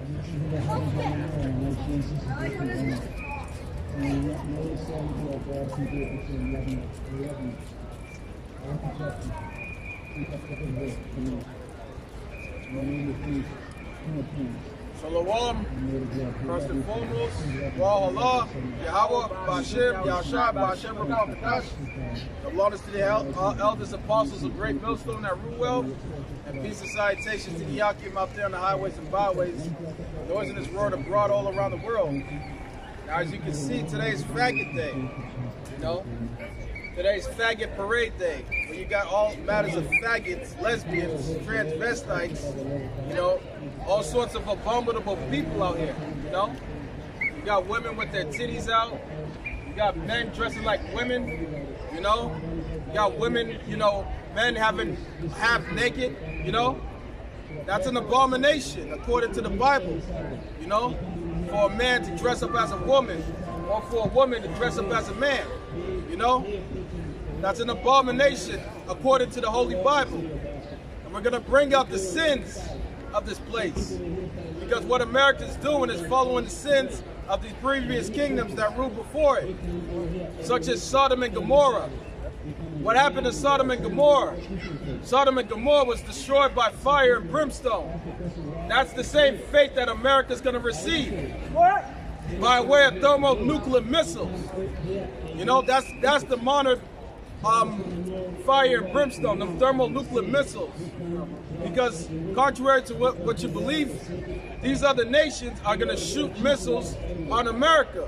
Shalom, first and foremost, Allah, Yahweh, Bashem, Yahshua, Bashem, Rakam, the belongs to the eldest apostles of Great Millstone at Ruwell, and peace and salutations to the Yakim out there on the highways and byways, those in this world abroad all around the world. Now, as you can see, today's faggot day, you know? Today's faggot parade day, where you got all matters of faggots, lesbians, transvestites, you know, all sorts of abominable people out here, you know? You got women with their titties out, you got men dressing like women, you know? You got women, you know, men having half naked, you know? That's an abomination, according to the Bible, you know? For a man to dress up as a woman, or for a woman to dress up as a man, you know? That's an abomination according to the Holy Bible. And we're going to bring out the sins of this place. Because what America's doing is following the sins of these previous kingdoms that ruled before it, such as Sodom and Gomorrah. What happened to Sodom and Gomorrah? Sodom and Gomorrah was destroyed by fire and brimstone. That's the same fate that America's going to receive. What? By way of thermonuclear missiles. You know, that's the monarch fire and brimstone, the thermonuclear missiles. Because contrary to what you believe, these other nations are going to shoot missiles on America.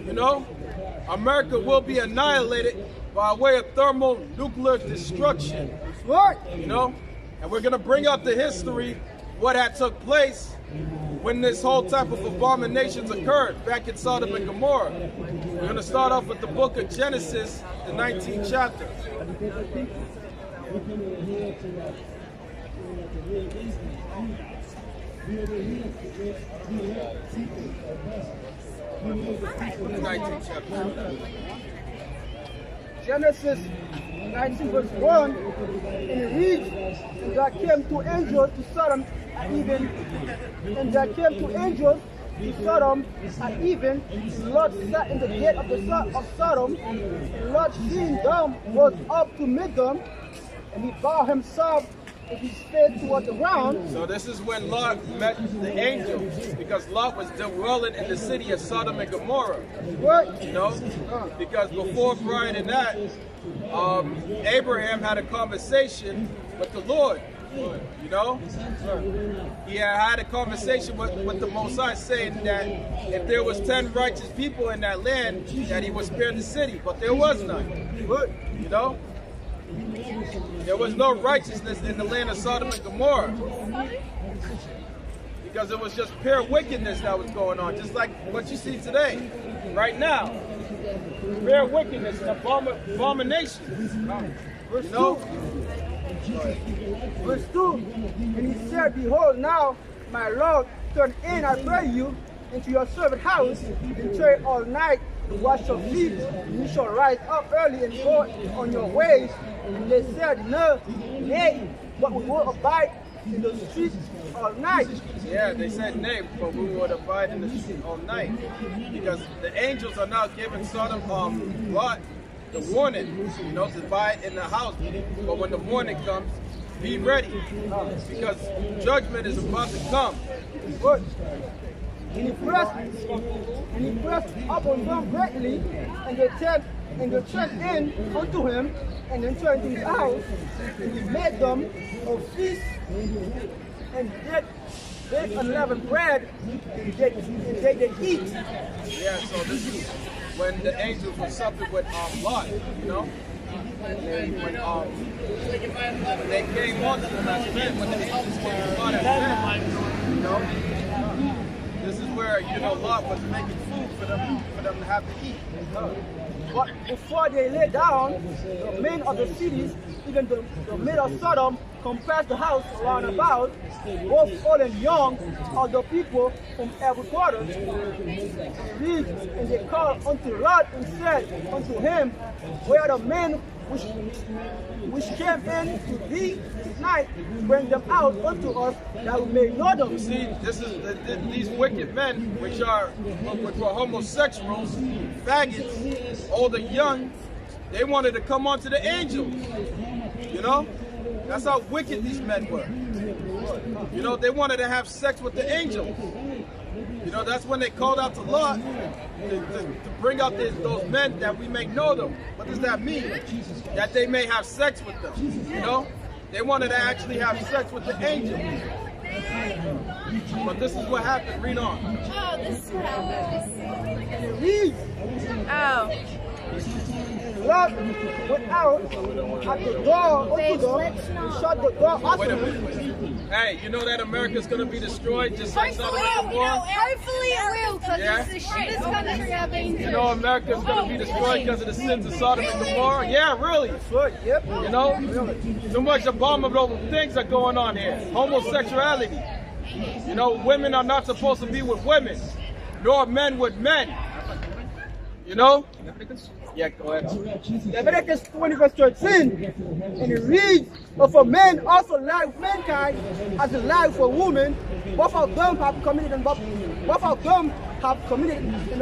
You know, America will be annihilated by way of thermonuclear destruction. You know, and we're going to bring up the history, what had took place when this whole type of abominations occurred back in Sodom and Gomorrah. We're going to start off with the book of Genesis, the 19th chapter. Genesis 19 verse 1, and it reads, and there came two angels to Sodom at even, and there came two angels to Sodom at even. Lot sat in the gate of Sodom, and Lot seeing them rose up to meet them, and he bowed himself with his face toward the ground. So this is when Lot met the angels, because Lot was dwelling in the city of Sodom and Gomorrah. What? You know, because prior to that, Abraham had a conversation with the Lord. You know, he had a conversation with the Most High, saying that if there was 10 righteous people in that land, that he would spare the city, but there was none. You know, there was no righteousness in the land of Sodom and Gomorrah, because it was just pure wickedness that was going on, just like what you see today, right now. Pure wickedness and abomination. Verse you know? 2. Verse 2. And he said, behold, now, my Lord, turn in, I pray you, into your servant house, and tarry all night to wash your feet, and you shall rise up early and go on your ways. And they said, no, nay, but we will abide in the streets all night. Yeah, they said nay, but we would abide in the street all night. Because the angels are now giving Sodom Lot the warning, you know, to abide in the house. But when the morning comes, be ready, because judgment is about to come. And he pressed upon them greatly, and they turned in unto him, and entered into his house, and he made them a feast, and did unleavened bread, and they did eat. Yeah, so this is when the angels were supping with Lot, you know. When they came on to them as men, when the angels came to Lot as men, you know. This is where, you know, Lot was making food for them to have to eat. But before they lay down, the men of the cities, even the men of Sodom, compassed the house round about, both old and young, of the people from every quarter. And they called unto Lot and said unto him, where are the men which came in to thee tonight, bring them out unto us that we may know them. You see, this is these wicked men, which were homosexuals, faggots, old or young. They wanted to come onto the angels. You know, that's how wicked these men were. You know, they wanted to have sex with the angels. You know, that's when they called out to Lot to bring out those men that we may know them. What does that mean? That they may have sex with them. You know, they wanted to actually have sex with the angels. But this is what happened. Read on. Oh, this is what happens. Read. Oh. Lot went out at the door unto them and shut the door after them. Hey, you know that America's going to be destroyed just like Sodom and Gomorrah? Hopefully it will, because Yeah. this country have been You know America's going to be destroyed because of the sins of Sodom and Gomorrah? Yeah, really. Good, yep. You know, too much abominable things are going on here. Homosexuality. You know, women are not supposed to be with women, nor men with men. You know? Yeah, go ahead. Leviticus 20 verse 13, and it reads, "But for men also lie with mankind as they lie for women, both of them have committed an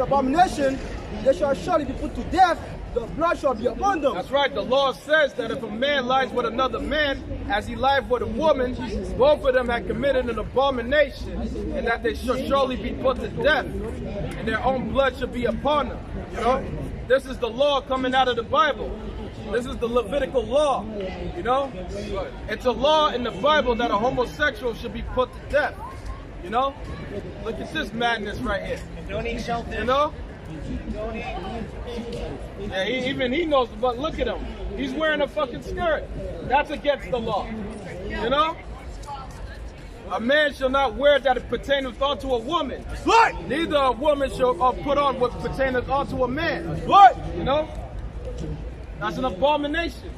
abomination, they shall surely be put to death, the blood shall be upon them." That's right. The law says that if a man lies with another man as he lied with a woman, both of them had committed an abomination, and that they shall surely be put to death, and their own blood shall be upon them. You know, this is the law coming out of the Bible. This is the Levitical law. You know, it's a law in the Bible that a homosexual should be put to death. You know, look at this madness right here. You know. Yeah, even he knows, but look at him. He's wearing a fucking skirt. That's against the law. You know? A man shall not wear that it pertaineth unto a woman. Right. Neither a woman shall put on what pertaineth unto a man. Right. You know? That's an abomination.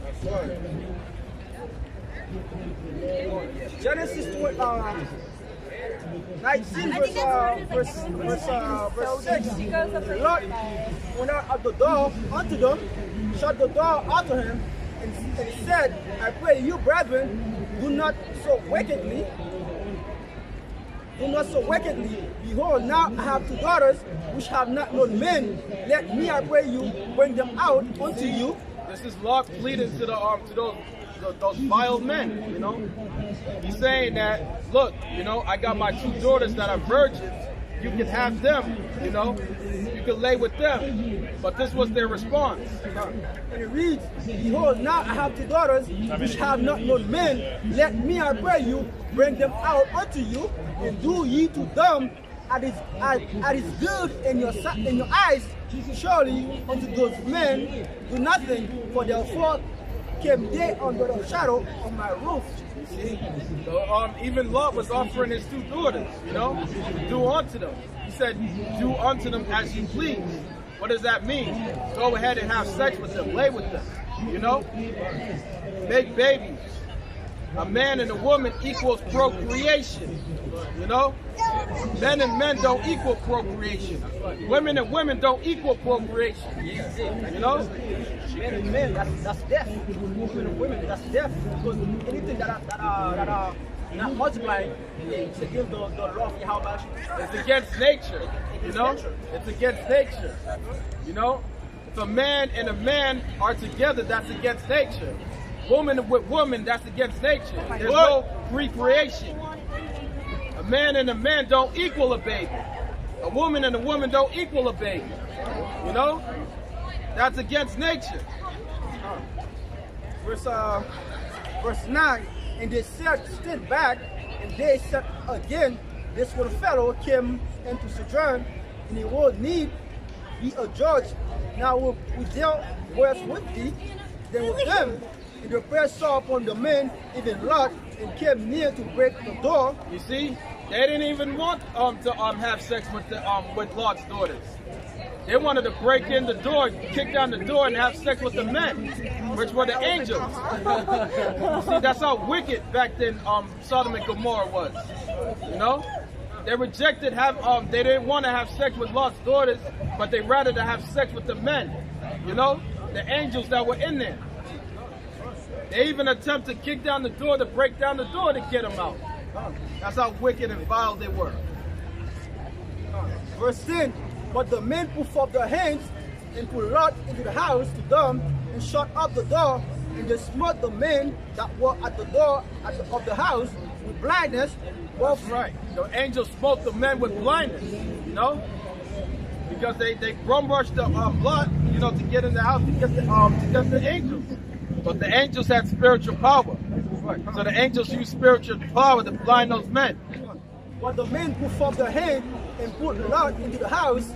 Genesis 19 verse 6. Lot went out at the door unto them, shut the door after him, and he said, "I pray you, brethren, do not so wickedly. Behold, now I have two daughters which have not known men. Let me, I pray you, bring them out unto you." This is Lot pleading to those vile men, you know. He's saying that, look, you know, I got my two daughters that are virgins. You can have them, you know. You can lay with them. But this was their response. And it reads, "Behold, now I have two daughters which have not known men. Let me, I pray you, bring them out unto you, and do ye to them as is good in your eyes. Surely unto those men do nothing, for therefore came they under the shadow of my roof." See? So, even Lot was offering his two daughters, you know, to do unto them. He said, do unto them as you please. What does that mean? Go ahead and have sex with them, lay with them, you know? Make babies. A man and a woman equals procreation, you know? Men and men don't equal procreation. Women and women don't equal procreation, you know? Men and men, that's death. Women and women, that's death. Because anything that are not multiplying, it's against the law of Yahweh. It's against nature, you know? It's against nature, you know? If a man and a man are together, that's against nature. Woman with woman, that's against nature. There's no recreation. A man and a man don't equal a baby. A woman and a woman don't equal a baby. You know? That's against nature. Verse 9, and they stood back, and they said again, this little fellow came into sojourn, and he will need be a judge. Now we dealt worse with thee than with them. And the prayer saw upon the men, even Lot, and came near to break the door. You see, they didn't even want to have sex with Lot's daughters. They wanted to break in the door, kick down the door, and have sex with the men, which were the angels. See, that's how wicked back then Sodom and Gomorrah was. You know, they rejected they didn't want to have sex with Lot's daughters, but they rather to have sex with the men. You know, the angels that were in there. They even attempt to kick down the door, to break down the door to get them out. That's how wicked and vile they were. Verse 10, but the men put forth their hands and put lot into the house to them and shut up the door, and they smote the men that were at the door of the house with blindness. That's right. The angels smote the men with blindness, you know, because they bum rushed the blood, you know, to get in the house to get the angels. But the angels had spiritual power, so the angels used spiritual power to blind those men. But the men put forth their hand and put lot into the house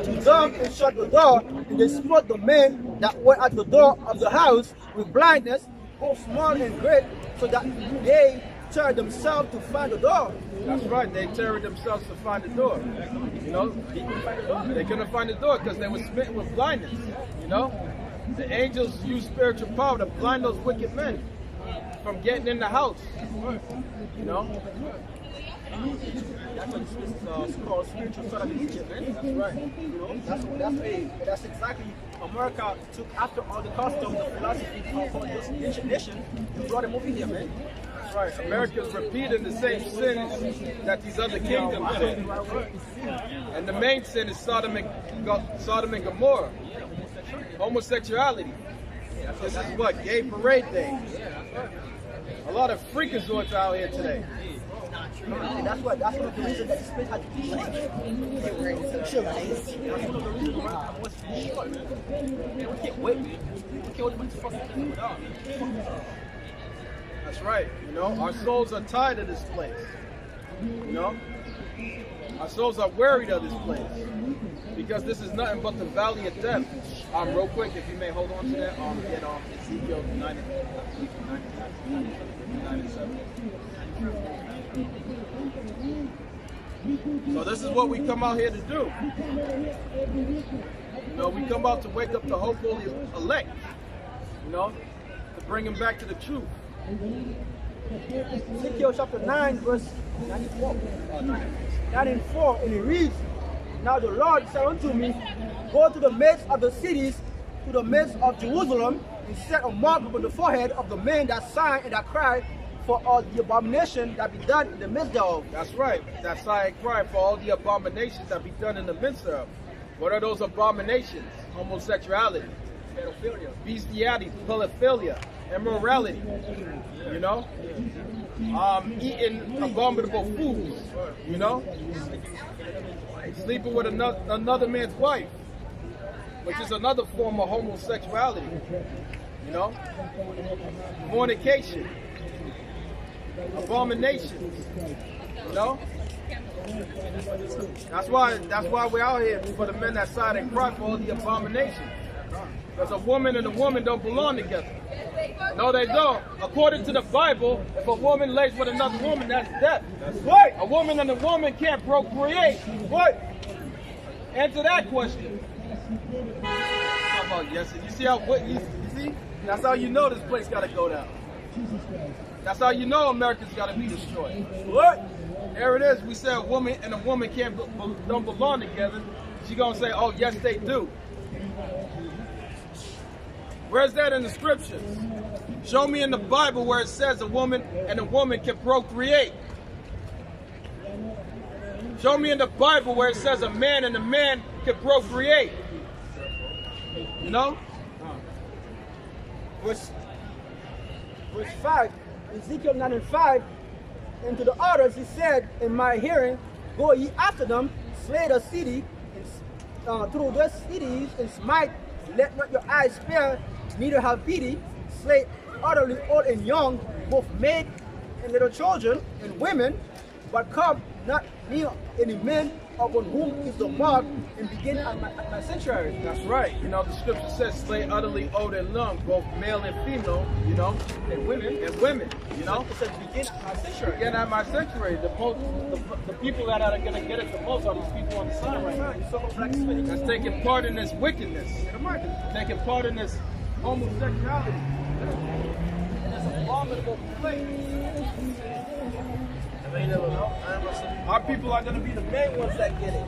to them and shut the door, and they smote the men that were at the door of the house with blindness, both small and great, so that they turned themselves to find the door. That's right, they tarried themselves to find the door. You know, they couldn't find the door because they were smitten with blindness. You know, the angels used spiritual power to blind those wicked men from getting in the house. You know. That's what it's called spiritual son of Egypt, man. That's right. You know, that's exactly America took after all the customs, the philosophy of all those ancient nations, and brought them over here, man. That's right. America's repeating the same sins that these other kingdoms did. And the main sin is Sodom and Gomorrah. Homosexuality. This is what? Gay parade day. A lot of freakazoids out here today. And that's one of the reasons that this place had to be like sexualized. That's one of the reasons why I was short. Man, we can't wait. We can't wait to fucking do it. That's right. You know, our souls are tired of this place. You know, our souls are worried of this place because this is nothing but the valley of death. Real quick, if you may hold on to that, get Ezekiel 97. So this is what we come out here to do. You know, we come out to wake up the hopefully elect. You know, to bring them back to the truth. Ezekiel chapter 9, verse 94. 94, and it reads, now the Lord said unto me, go to the midst of the cities, to the midst of Jerusalem, and set a mark upon the forehead of the men that sigh and that cry for all the abomination that be done in the midst thereof. That's right. That sigh and cry for all the abominations that be done in the midst thereof. What are those abominations? Homosexuality, pedophilia, bestiality, pedophilia, immorality. You know, eating abominable foods. You know, sleeping with another man's wife, which is another form of homosexuality. You know, fornication, abominations. You know, that's why we're out here for the men that sigh and cry for all the abominations. Because a woman and a woman don't belong together. No, they don't. According to the Bible, if a woman lays with another woman, that's death. That's right. A woman and a woman can't procreate. Right. Answer that question. How about yes? You see how you see? That's how you know this place got to go down. That's how you know America's got to be destroyed. What? There it is. We said a woman and a woman don't belong together. She gonna say, "Oh yes, they do." Where's that in the scriptures? Show me in the Bible where it says a woman and a woman can procreate. Show me in the Bible where it says a man and a man can procreate. You know? Verse 5, Ezekiel 9 and 5, and to the others he said, in my hearing, go ye after them, slay the city, and through the cities, and smite, let not your eyes spare, neither have pity, slay utterly old and young, both maid and little children and women, but come not near any men upon whom is the mark, and begin at my sanctuary. That's right. You know, the scripture says slay utterly old and young, both male and female, you know, and women, you know. It says begin at my sanctuary. Begin at my sanctuary. The people that are going to get it the most are these people on the sign right now. That's taking part in this wickedness. Taking part in this homosexuality. And it's an abominable place. Our people are going to be the main ones that get it.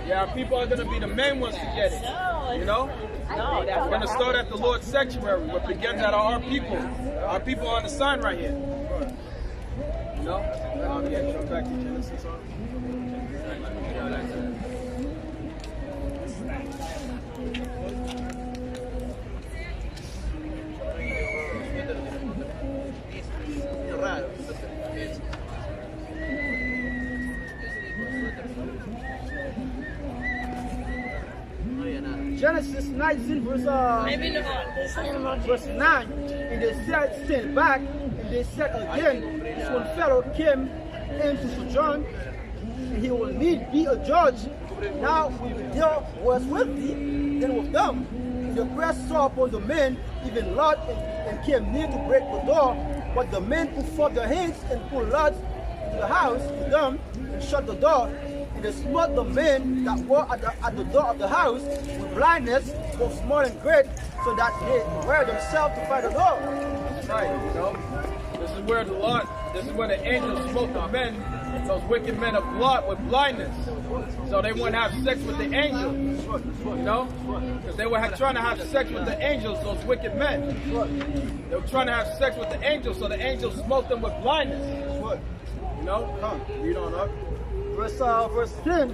Yeah, people are going to be the main ones to get it. You know? No, that's We're going to start at the Lord's sanctuary, what begins at our people. Our people are on the sign right here. You know? Yeah, jump back to Genesis. Genesis 19 verse 9, and they said, stand back, and they said again, this one fellow came into sojourn, and he will need be a judge. Now there was with thee, then with them. And the press saw upon the men, even Lot, and came near to break the door, but the men put forth their hands and pulled Lot into the house with them, and shut the door. And they smote the men that were at the door of the house with blindness, both small and great, so that they were themselves to find the door. That's right, you know. This is where the angels smote the men, those wicked men of Lot with blindness. So they wouldn't have sex with the angels, you know? Because they were trying to have sex with the angels, those wicked men. They were trying to have sex with the angels, so the angels smote them with blindness. You know? Read on up. Verse 10,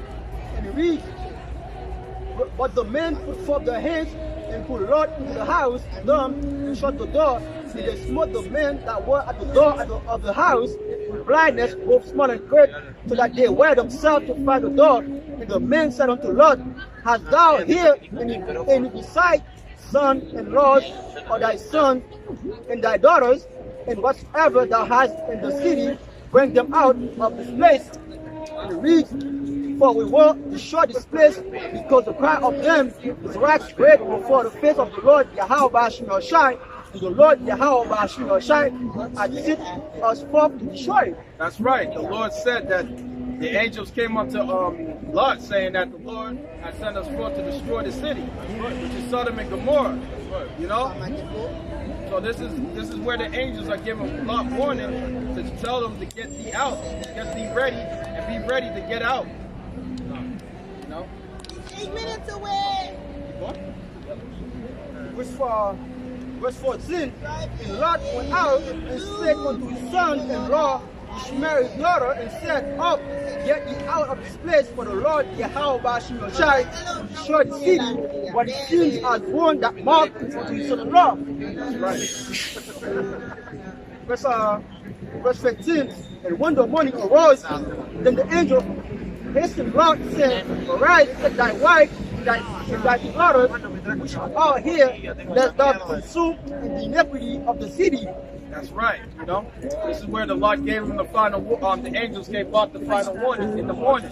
and it reads, but the men put forth their hands and put Lot into the house, them, and shut the door. And they smote the men that were at the door of the house with blindness, both small and great, so that they were themselves to find the door. And the men said unto Lot, hast thou here any beside son-in-laws, or thy sons and thy daughters, and whatsoever thou hast in the city, bring them out of this place. And it reads, for we will destroy this place, because the cry of them is right great before the face of the Lord Yahweh Ba'ashim Yoshai, and the Lord Yahweh Ba'ashim Yoshai has sent us forth to destroy it. That's right. The Lord said that the angels came up to Lot, saying that the Lord had sent us forth to destroy the city, which is Sodom and Gomorrah. You know? So this is where the angels are giving Lot warning to tell them to get thee out, get thee ready, and be ready to get out. You know? 8 minutes away. Verse 14, and Lot went out and said unto his son-in-law, Ishmael his daughter, and said, up, get ye out of this place, for the Lord Yahweh Ba'ashim Yoshai destroyed the city, but it seems as one that marked unto his son-in-law. Verse 15, and when the morning arose, then the angel hastened Lot, saying, arise, take thy wife, and thy daughters, which are all here, lest thou consume in the iniquity of the city. That's right, you know. This is where the Lot gave him the final. The angels gave Lot the final warning in the morning.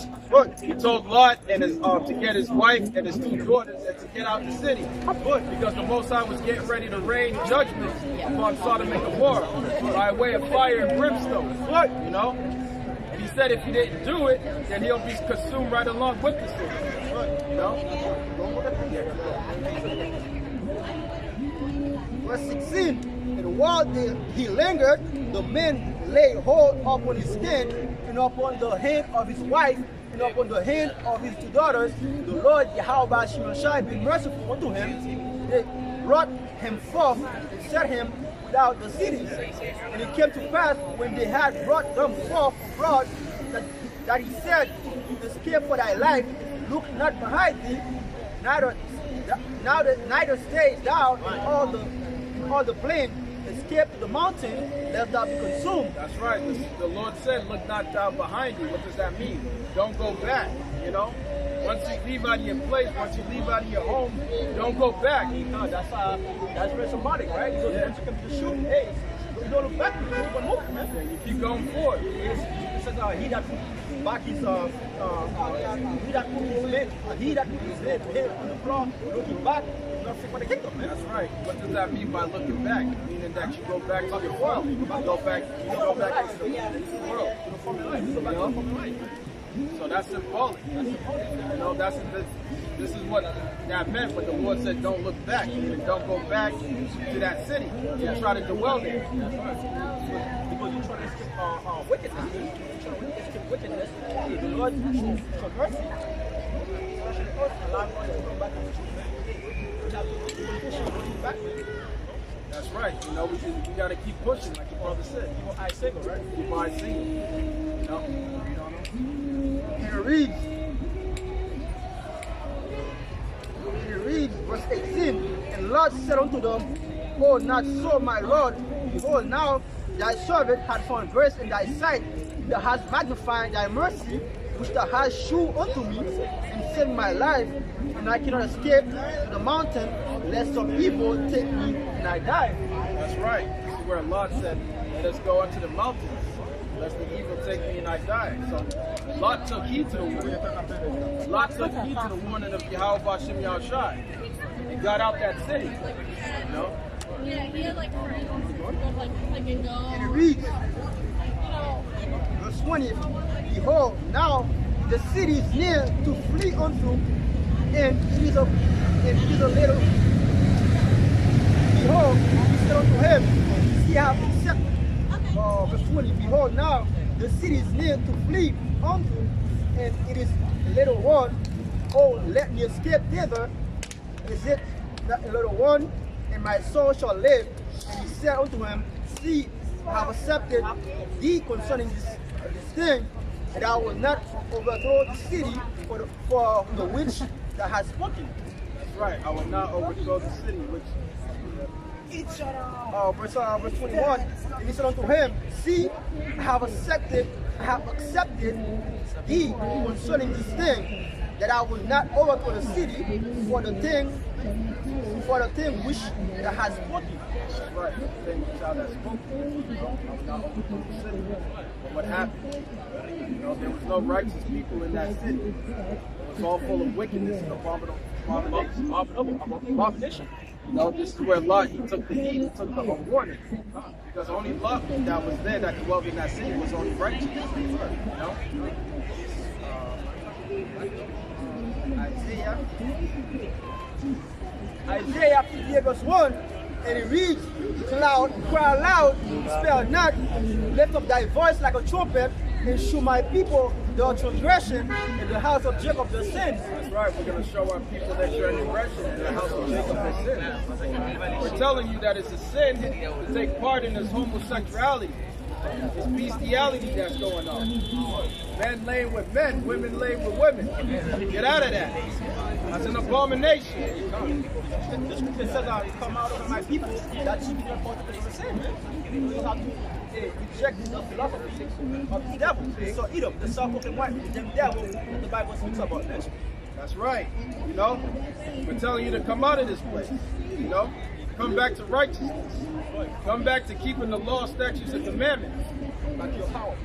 He told Lot and his to get his wife and his 2 daughters and to get out the city, because the Most High was getting ready to rain judgment upon Sodom and Gomorrah by way of fire and brimstone. You know. He said if he didn't do it, then he'll be consumed right along with the city. You know. Verse 16. And while he lingered, the men laid hold upon his hand, and upon the hand of his wife, and upon the hand of his 2 daughters. The Lord Yahweh Ba'ashim Yoshai being merciful unto him, they brought him forth and set him without the city. And it came to pass, when they had brought them forth abroad, that he said, escape for thy life, look not behind thee, neither stay down in all the plain, escape to the mountain, lest thou be consumed. That's right. The Lord said, look not down behind you. What does that mean? Don't go back, you know? Once you leave out of your place, once you leave out of your home, don't go back. No, that's very symbolic, right? So once you come to the shoot, hey, you don't look back, you keep on moving, man. You keep going forward. It says, he that put back his, he that put his head on the floor, looking back, not fit for the kingdom, man. That's right. What does that mean by looking back? Meaning that you go back to your world. You go back into the world. You go back to the life. So that's symbolic. You know, this is what that meant when the Lord said, "Don't look back, and don't go back to that city and try to dwell there." Because you're trying to escape wickedness. You're trying to escape wickedness. The Lord show mercy. Especially us, allow us to go back and back. That's right. You know, we got to keep pushing, like your brother said. Keep our eyes single, right? Keep our eyes single. You know. And it reads, verse 18, and the Lord said unto them, "Oh, not so, my Lord. Behold, now thy servant hath found grace in thy sight. Thou hast magnified thy mercy, which thou hast shewed unto me, and saved my life. And I cannot escape the mountain, lest some evil take me and I die." That's right. This is where Lot said, "Let us go into the mountains, lest the evil take me and I die." So Lot took heed to the warning. Lot took heed to the warning of Yahweh B'Shem Yahushai. He got out that city. You know? Yeah, he had like friends. Like a dog. And it reads, verse 20, "Behold, now the city is near to flee unto, and it is a little. Behold, he said unto him, see how accepted." Verse 20, "Behold, now the city is near to flee unto, and it is a little one. Oh, let me escape thither. Is it not a little one? And my soul shall live." And he said unto him, "See, I have accepted thee concerning this thing, and I will not overthrow the city for the which thou hast spoken." That's right. I will not overthrow the city, which verse 21, and he said unto him, "See, I have accepted thee concerning this thing, that I will not overthrow the city for the thing which thou hast spoken." That's right. The thing which thou hast spoken. I will not overthrow the city. But what happened? You know, there was no righteous people in that city. It was all full of wickedness and abomination. You know, this is where Lot, he took the heat, he took the warning. Because only Lot that was there that dwelled in that city was only righteous. You know? Isaiah 58 verse 1, and it reads, "Cry aloud, spare not, lift up thy voice like a trumpet, and shew my people their transgression, and the house of Jacob their sins." That's right, we're going to show our people their transgression and the house of Jacob their sins. We're telling you that it's a sin to take part in this homosexuality, this bestiality that's going on. Men laying with men, women laying with women. Get out of that. That's an abomination. The scripture says, "Come out of my people, that ye be not partakers of the sin." You have to reject the philosophy of the devil. So Edom, the self-proclaimed white, the devil, the Bible speaks about that. That's right. You know, we're telling you to come out of this place. You know, come back to righteousness. Come back to keeping the law, statutes, and commandments.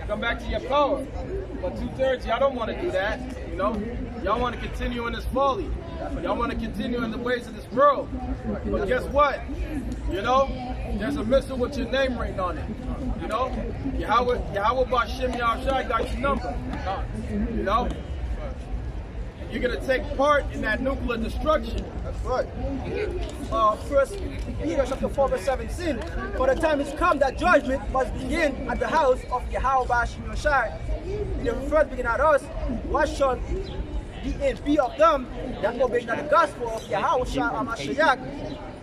Come back to your power. But 2/3, y'all don't want to do that. You know, y'all want to continue in this folly. Y'all want to continue in the ways of this world. But guess what? You know, there's a missile with your name written on it. You know, Yahweh B'Shem Yahushai got your number. You know, you're gonna take part in that nuclear destruction. That's right. First Peter chapter 4 verse 17. "For the time is come that judgment must begin at the house of Yahweh B'Shem Yahushai. And if it first begin at us, what shall the end be of them that obey not the gospel of Yahweh HaMashiach?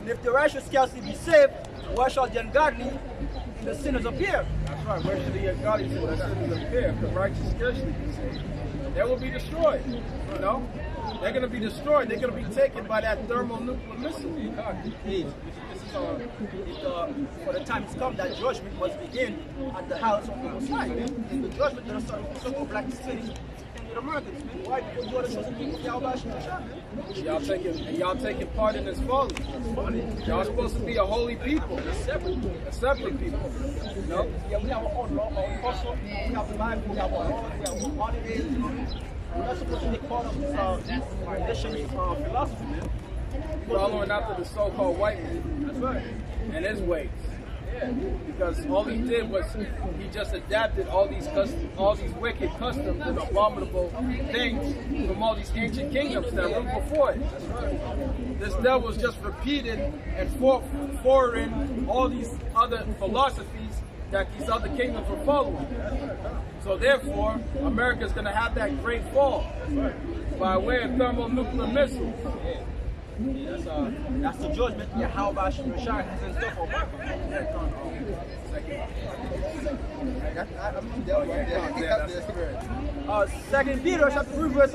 And if the righteous scarcely be saved, where shall the ungodly and the sinners appear?" That's right. Where should the ungodly and the sinners appear? If the righteous scarcely be saved, they will be destroyed. You know, they're going to be destroyed. They're going to be taken by that thermonuclear missile. For the time has come that judgment must begin at the house of the Most High. And the judgment that is so black cities and the Americans. Why? Because you are the chosen people of Yahweh B'Shem Yahushai. Y'all taking part in this folly. Y'all supposed to be a holy people, a separate people. You know? Yeah, we have our own law, our own custom, we have the Bible, we have our laws, we have our holidays. We're not supposed to be part of this tradition philosophy, man. Following after the so-called white man. That's right. And his ways. Because all he did was he just adapted all these wicked customs and abominable things from all these ancient kingdoms that ruled before it. This devil was just repeating and forwarding all these other philosophies that these other kingdoms were following. So therefore, America is going to have that great fall by way of thermonuclear missiles. That's the judgment. Yeah, how about Shah has in store for America? Second Peter chapter 3 verse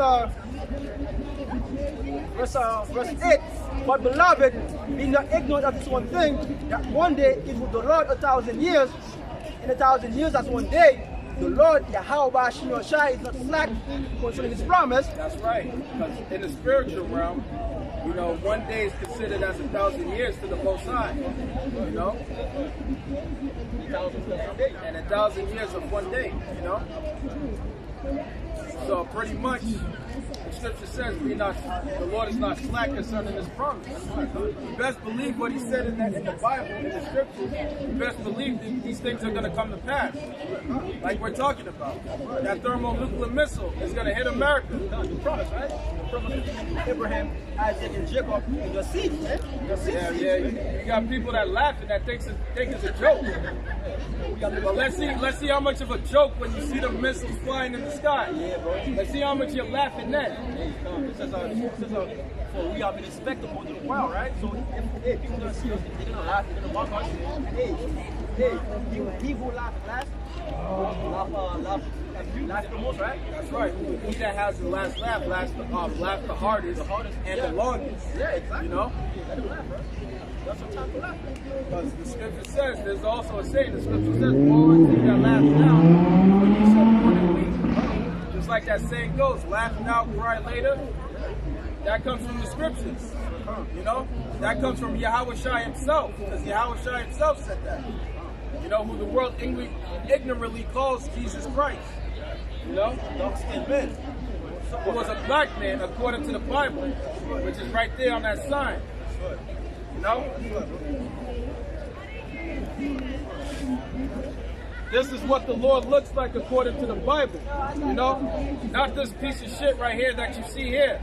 8. But beloved, be not ignorant of this one thing, that one day is with the Lord 1,000 years, and 1,000 years that's one day. The Lord Yahweh Shai is not slack concerning his promise. That's right. Because in the spiritual realm, you know, one day is considered as 1,000 years to the Most High. You know? And 1,000 years of one day, you know? So pretty much, the scripture says, the Lord is not slack concerning his promise. You best believe what he said in the Bible, in the scriptures. You best believe that these things are going to come to pass. Like we're talking about. That thermonuclear missile is going to hit America. The promise, right? The promise of Abraham, Isaac, and Jacob, and your seed, right? Yeah. You got people that laugh and that think it's a joke. But let's see how much of a joke when you see the missiles flying in the sky. Yeah, bro. Let's see how much you're laughing then. This is so we have been a spectacle to the world, right? So if people don't see us, they're gonna laugh, they're gonna mock us. He who laughs last, laugh the most, right? That's right. He that has the last laugh laughs the hardest, and the longest. Yeah, exactly. You know? Let him laugh, bro. That's some time to laugh. Because the scripture says, there's also a saying, the scripture says, woe unto you that laughs now, when you shall mourn and weep. Just like that saying goes, laugh now, cry later. That comes from the scriptures. You know? That comes from Yahweh Shai himself, because Yahweh Shai himself said that. You know, who the world ignorantly calls Jesus Christ. You know? Dark-skinned men. Who was a black man according to the Bible, which is right there on that sign. You know? This is what the Lord looks like according to the Bible. You know? Not this piece of shit right here that you see here.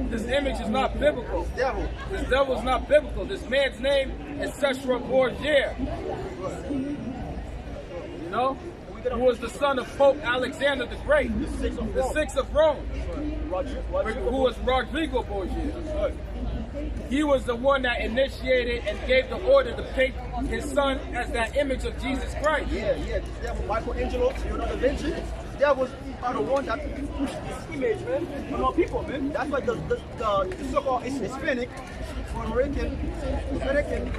This image is not biblical. This devil is not biblical. This man's name is Seshra Borgia. You know? Who was the son of Pope Alexander the Great, the sixth of Rome, who was Rodrigo Borgia. He was the one that initiated and gave the order to paint his son as that image of Jesus Christ. Yeah. This devil, Michelangelo, Leonardo da Vinci, these devils are the one that push this image, man, on all people, man. That's why the so-called Hispanic, Puerto Rican, Dominican,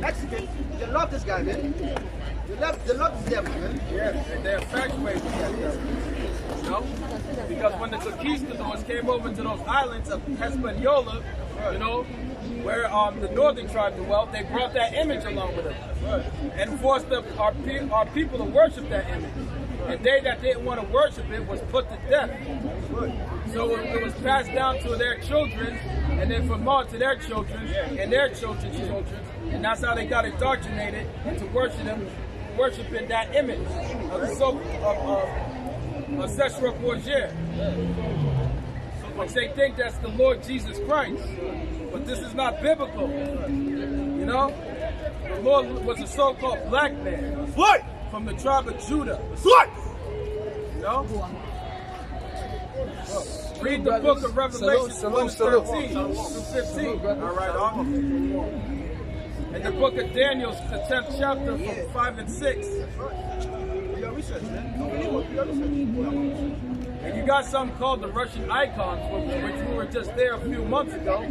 Mexican, they love this guy, man. They love this devil, man. Yeah, they're infatuated with that devil. You know? Because when the conquistadors came over to those islands of Hispaniola, you know, where the northern tribe dwelt, they brought that image along with them. And forced our people to worship that image. And they that didn't want to worship it was put to death. So it was passed down to their children, and then from on to their children, and their children's children. And that's how they got indoctrinated into worshiping that image of Seshra Borgia. Which they think that's the Lord Jesus Christ. But this is not biblical. You know? The Lord was a so-called black man. What? From the tribe of Judah. What? You know? Read the book of Revelation 13 through 15. All right, and the book of Daniel, the 10th chapter, from 5 and 6. And you got something called the Russian icons, which we were just there a few months ago,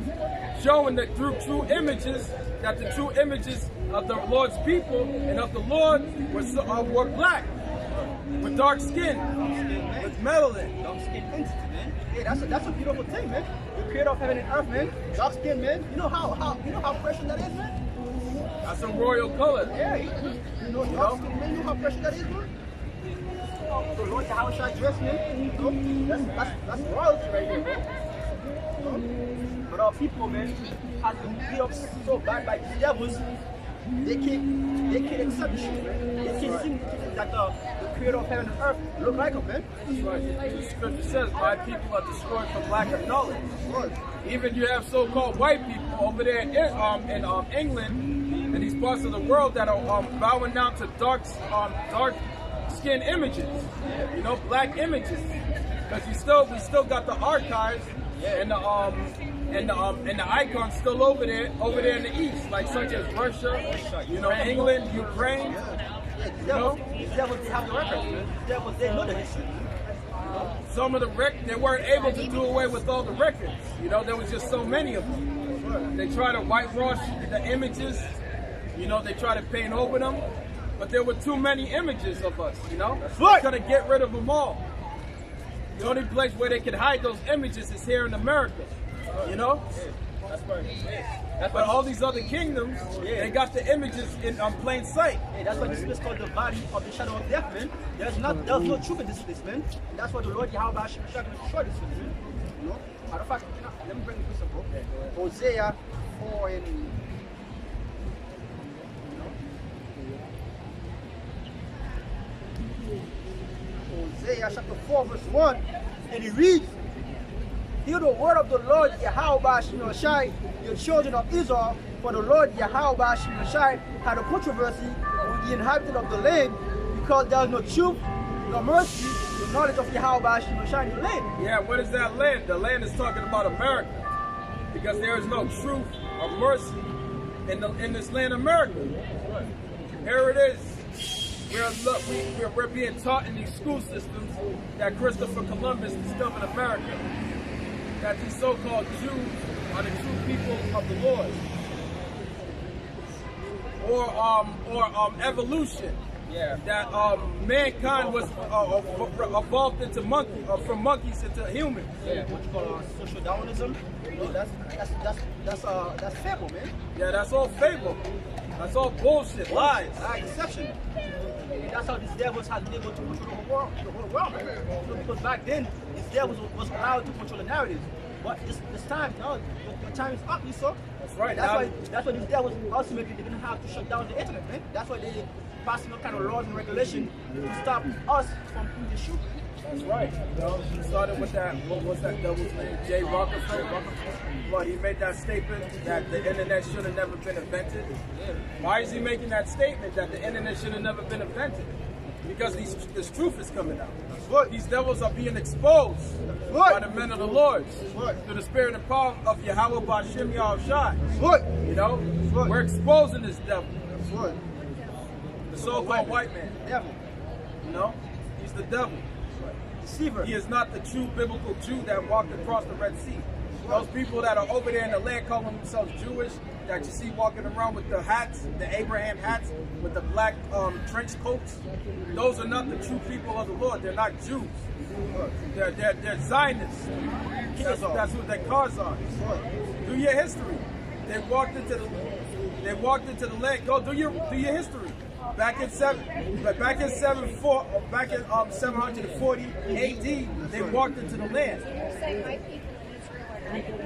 showing that through true images, that the true images of the Lord's people and of the Lord were black, with dark skin, with melanin. Dark skin entity, man. Yeah, that's a beautiful thing, man. The creator of heaven and earth, man. Dark skin, man. You know how precious that is, man? That's a royal color. Yeah, you know, dark skin, man. You know how precious that is, man? So Lord Yahweh Shai dress, man. You know, that's royalty right there, bro. You know? But our people, man, has been beat up so bad by these devils they can't accept the truth, man. They can't see that the creator of heaven and earth look like him, man. That's right. The scripture says, my people are destroyed from lack of knowledge. Even you have so-called white people over there in England and these parts of the world that are bowing down to dark skin images, you know, black images. Because we still got the archives and the icons still over there in the east, like such as Russia, you know, England, Ukraine. These devils have the records, man. These devils, they know the history. Some of the they weren't able to do away with all the records. You know, there was just so many of them. They try to whitewash the images. You know, they try to paint over them. But there were too many images of us, you know? They're trying to get rid of them all. The only place where they can hide those images is here in America, you know? That's right. But all these other kingdoms, they got the images in plain sight. Hey, that's why this place called the valley of the shadow of death, man. There's no truth in this place, man. And that's why the Lord Yahweh is going to destroy this place, man. You know? Matter of fact, let me bring this up, bro. Hosea 4 and... Hosea chapter 4 verse 1, and it reads, hear the word of the Lord Yahweh Shai, your children of Israel, for the Lord Yahweh Shai had a controversy with the inhabitant of the land, because there is no truth, no mercy, no knowledge of Yahweh Shai in the land. Yeah, what is that land? The land is talking about America, because there is no truth or mercy in this land, America. Here it is. We're being taught in these school systems that Christopher Columbus discovered America, that these so-called Jews are the true people of the Lord, or evolution. Yeah. That mankind was evolved into from monkeys into humans. Yeah. What you call social Darwinism? You know, that's fable, man. Yeah, that's all fable. That's all bullshit, lies. Deception. And that's how these devils have been able to control the whole world, man. So because back then, these devils was allowed to control the narratives. But this time, no, the time is up, you saw. That's right. That's why these devils ultimately they're gonna have to shut down the internet, man. That's why they passing all kind of laws and regulation to stop us from doing the shoot. That's right. You know, he started with that. What was that devil's name? Jay Rockefeller. But he made that statement that the internet should have never been invented. Why is he making that statement that the internet should have never been invented? Because this truth is coming out. These devils are being exposed by the men of the Lord through the spirit and power of Yahweh Bashim Yahushai. You know, we're exposing this devil. The so-called white man. Devil. You know, he's the devil. Deceiver. He is not the true biblical Jew that walked across the Red Sea. Those people that are over there in the land calling themselves Jewish, that you see walking around with the hats, the Abraham hats, with the black trench coats, those are not the true people of the Lord. They're not Jews. They're Zionists. That's what their cars are. Do your history. They walked into the land. Go do your history. Back in 740 AD, they walked into the land.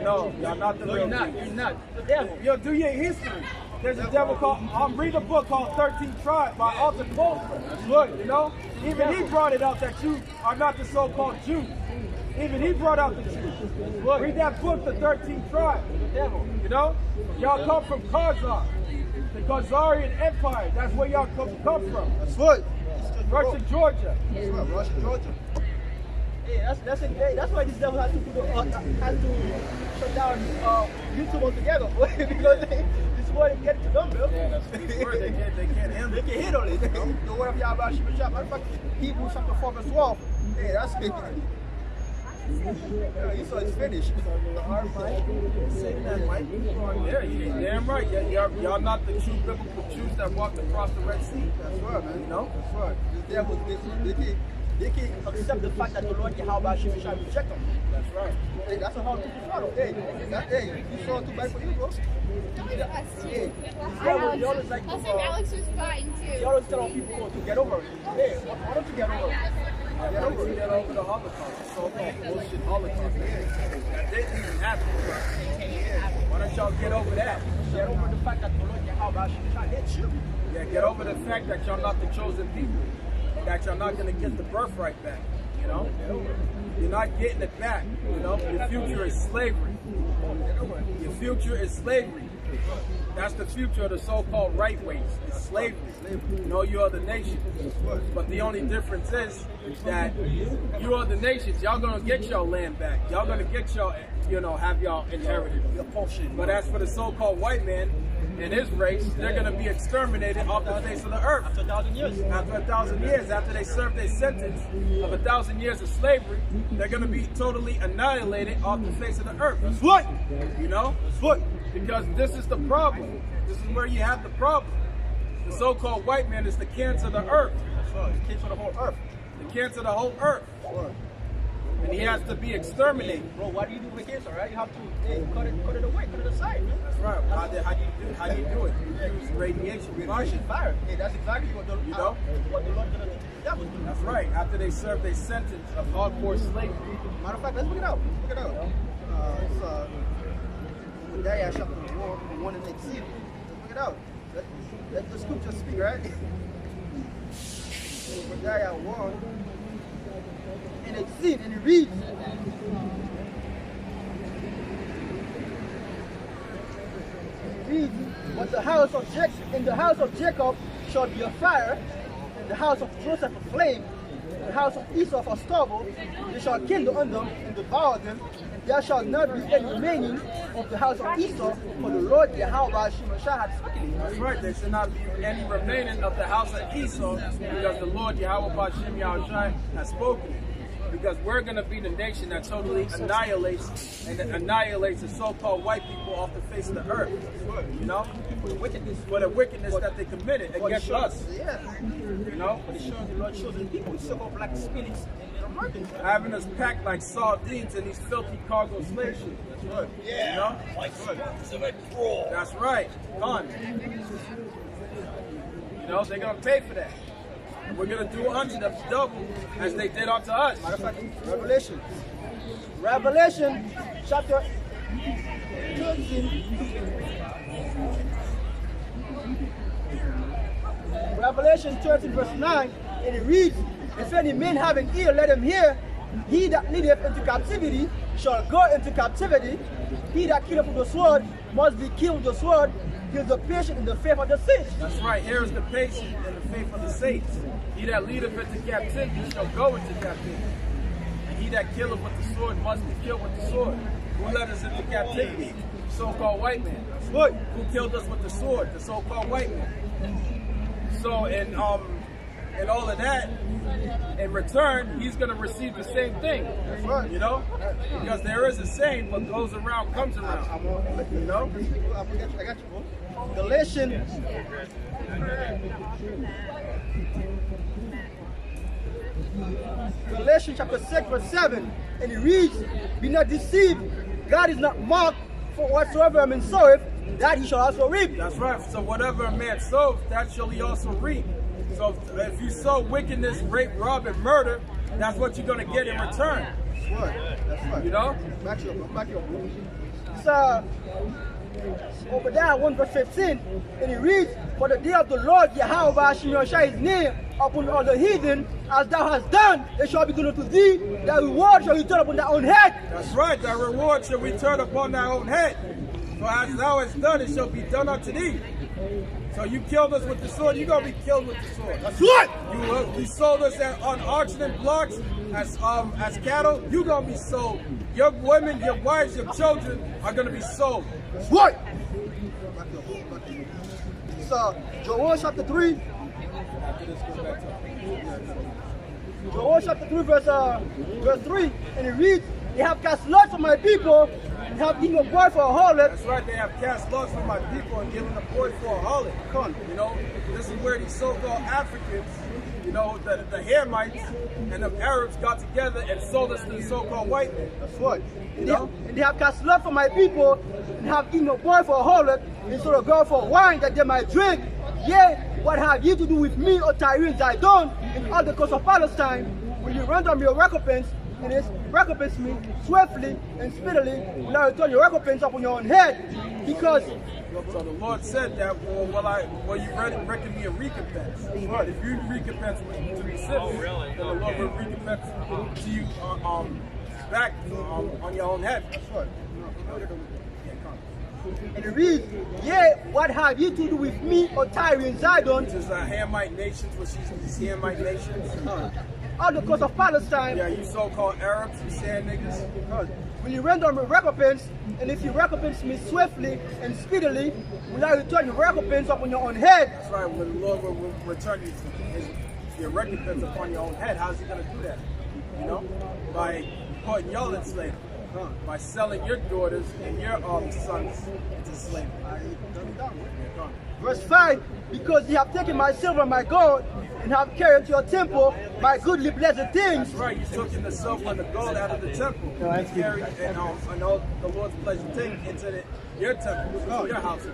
No, y'all not the real people. You're not. The devil. Yo, do your history. There's a devil called, read a book called 13 Tribes by Arthur Koestler. Look, you know, even he brought it out that you are not the so-called Jews. Even he brought out the Jews. Look, read that book, the 13 Tribes. The devil. You know, y'all come from Khazar, the Khazarian Empire. That's where y'all come from. That's right. Russia, Georgia. That's right, Russia, Georgia. Hey, that's why these devils have to shut down YouTube altogether, because this is where they get it to them, bro. Yeah, that's where they can't handle it. They can hit on it. The word of Yahweh Shai. Matter of fact, Hebrews chapter 4 verse 12. Hey, that's it. So it's finished. Yeah, you're damn right. Y'all not the true biblical Jews that walked across the Red Sea. That's right, man. You know? That's right. These devils, they can accept the fact that the Lord Yahweh Shai reject them. That's right. Hey, that's how people follow. Hey, you saw too bad for you, bro. Hey, Alex was fine too. you always tell people to get over it. Hey, why don't you get over it? Get over the Holocaust. So bullshit Holocaust. That didn't even happen. Why don't y'all get over that. Get over the fact that the Lord Yahweh hates you. Yeah, get over the fact that y'all not the chosen people. That y'all not gonna get the birthright back. You know? You're not getting it back. You know? Your future is slavery. Your future is slavery. That's the future of the so-called right ways. It's slavery. You know, you are the nations. But the only difference is that you are the nations. Y'all gonna get your land back. Y'all gonna get your, you know, have y'all inherited your portion. But as for the so-called white man and his race, they're gonna be exterminated off the face of the earth. After 1,000 years. After 1,000 years, after they serve their sentence of 1,000 years of slavery, they're gonna be totally annihilated off the face of the earth. That's what? You know? That's what? Because this is the problem. This is where you have the problem. The so-called white man is the cancer of the earth. That's right. The cancer of the whole earth. The cancer of the whole earth. And he has to be exterminated. Bro, what do you do with cancer, right? You have to cut it away, cut it aside, man. That's right. How do you do it? You use radiation. Fire. Hey, that's exactly what the, You know? what the Lord gonna do to the devil. That's right. After they serve their sentence of hardcore slavery. Matter of fact, let's look it out. Look it out. It's Obadiah chapter 1 and 18. Let's look it out. Let the scripture speak, right? Obadiah 1 and 18, and it reads. But the house of Jacob shall be a fire, and the house of Joseph a flame, and the house of Esau a stubble. They shall kindle on them and devour them. There shall not be any remaining of the house of Esau, for the Lord Yahweh Shemashah hath spoken it. That's right. There should not be any remaining of the house of Esau, because the Lord Yahweh Shem Yahushai has spoken it. Because we're going to be the nation that totally annihilates the so-called white people off the face of the earth. You know? For the wickedness that they committed against us. Yeah. You know? But the Lord shows the people, so called black spirits and Americans. Having us packed like sardines in these filthy cargo slave ships. That's right. Yeah. You know? That's right. Done. You know, they're going to pay for that. We're going to do unto them double as they did unto us. Matter of fact, Revelation chapter 13. Revelation 13 verse 9, and it reads, if any man have an ear, let him hear. He that leadeth into captivity shall go into captivity. He that killeth with the sword must be killed with the sword. He is the patient in the faith of the saints. That's right. Here is the patience and the faith of the saints. He that leadeth into captivity shall go into captivity. And he that killeth with the sword must be killed with the sword. Who led us into captivity? The so-called white man. That's right. Who killed us with the sword? The so-called white man. So, and all of that, in return, he's going to receive the same thing. That's right. You know? Because there is a saying, what goes around comes around. You know? I got you, bro. Galatians. Galatians chapter 6 verse 7, and it reads, be not deceived, God is not mocked, for whatsoever a man soweth, that he shall also reap. That's right. So whatever a man sows, that shall he also reap. So if you sow wickedness, rape, rob, and murder, that's what you're going to get in return. That's right. That's right. You know? Back you up, bro. It's Obadiah 1 verse 15, and it reads, for the day of the Lord Yahweh shall shine his name upon all the heathen, as thou hast done, it shall be done unto thee, thy reward shall return upon thy own head. That's right, thy reward shall return upon thy own head. For as thou hast done, it shall be done unto thee. So you killed us with the sword, you're going to be killed with the sword. That's right. You sold us on auction and blocks as cattle, you're going to be sold. Your women, your wives, your children are going to be sold. That's right. It's Joel chapter 3. Joel chapter 3 verse 3, and it reads, they have cast lots on my people, and have given a boy for a harlot. That's right, they have cast lots on my people and given a boy for a harlot. You know, this is where these so-called Africans, you know, the Hamites and the Arabs got together and sold us to the so-called white man. That's right. You know? And they have cast lot for my people, and have given a boy for a harlot, and sold a girl for wine that they might drink. Yea, what have ye to do with me, O Tyre and Zidon, and all the coast of Palestine? Will you render me your recompense? and his recompense me swiftly and speedily when I return your recompense upon your own head. Because So the Lord said that, will you reckon me a recompense? But if you recompense to me swiftly, then the Lord will recompense to you back on your own head. That's right. And it reads, yea, what have you to do with me, O Tyre and Zidon? Which is Hamite nations, which is these Hamite nations. All the coast of Palestine. Yeah, you so-called Arabs, you sand niggas. When you render me recompense, and if you recompense me swiftly and speedily, will I return your recompense upon your own head? That's right, when the Lord will return your recompense upon your own head, how's he going to do that? You know? By putting y'all in slavery. By selling your daughters and your sons into slavery. Verse 5, because ye have taken my silver and my gold, and have carried to your temple my goodly blessed things. That's right, you took in the silver and the gold out of the temple. And carried and all the Lord's pleasure things into your temple, your house.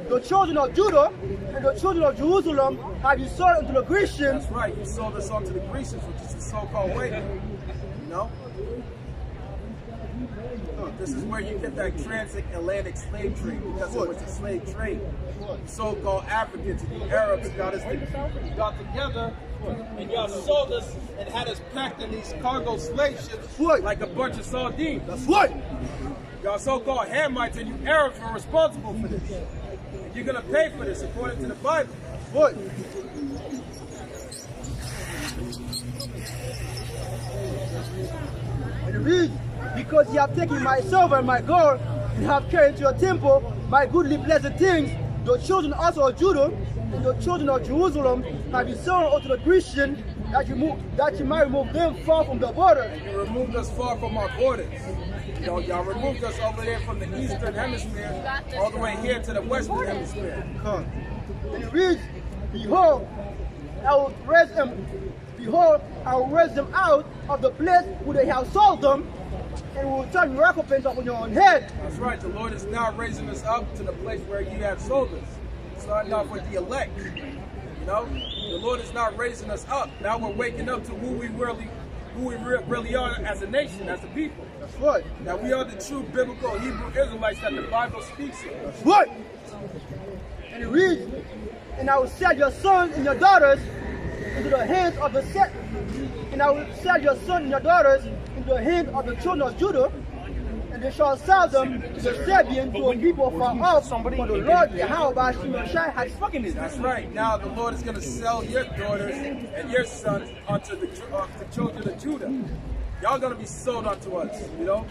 The children of Judah and the children of Jerusalem have you sold unto the Grecians. That's right, you sold us onto the Grecians, which is the so-called way. You know? This is where you get that transatlantic slave trade, because it was a slave trade. So-called Africans and the Arabs got together and y'all sold us and had us packed in these cargo slave ships like a bunch of sardines. That's right. Y'all so-called Hamites and you Arabs were responsible for this. And you're going to pay for this according to the Bible. What? And it reads, because ye have taken my silver and my gold, and have carried to your temple my goodly blessed things, the children also of Judah and the children of Jerusalem have you sold unto the Grecian, that you might remove them far from the border. You removed us far from our borders. Y'all removed us over there from the eastern hemisphere all the way here to the western hemisphere. And it reads, behold, I will raise them. Behold, I will raise them out of the place where they have sold them, and will turn your recompense upon your own head. That's right. The Lord is now raising us up to the place where you have sold us. Starting off with the elect. You know, the Lord is not raising us up. Now we're waking up to who we really are as a nation, as a people. That's right. That we are the true biblical Hebrew Israelites that the Bible speaks of. That's right. And it reads, and I will sell your sons and your daughters into the hands of the and I will sell your sons and your daughters into the hands of the children of Judah, and they shall sell them to the Sabians, to a people far off, for the Lord Yahweh has spoken this. That's right. Now the Lord is going to sell your daughters and your sons unto the children of Judah. Y'all going to be sold unto us, you know?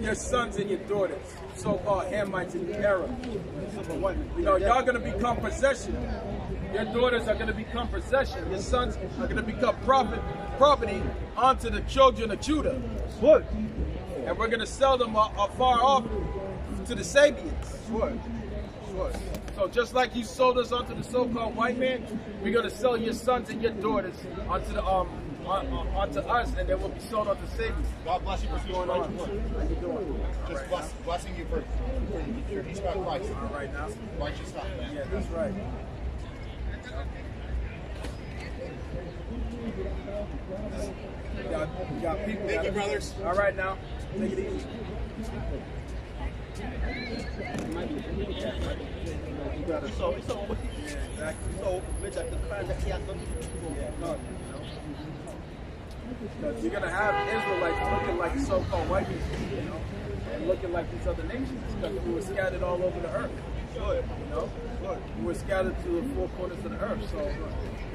Your sons and your daughters, so-called Hamites and Arabs. You know, y'all going to become possession. Your daughters are going to become possession. Your sons are going to become property unto the children of Judah. What? And we're going to sell them far off to the Sabians. What? So just like you sold us onto the so-called white man, we're going to sell your sons and your daughters onto the onto us, and then we'll be sold onto Sabians. God bless you for going on. How you doing? Just blessing you for your peace about Christ. All right now. Righteous stuff, man. Yeah, that's right. You got people. Thank you, brothers. All right now. Take it easy. You're going to have Israelites looking like so-called white people, you know, and looking like these other nations, because we were scattered all over the earth. You know, we were scattered to the four corners of the earth. So,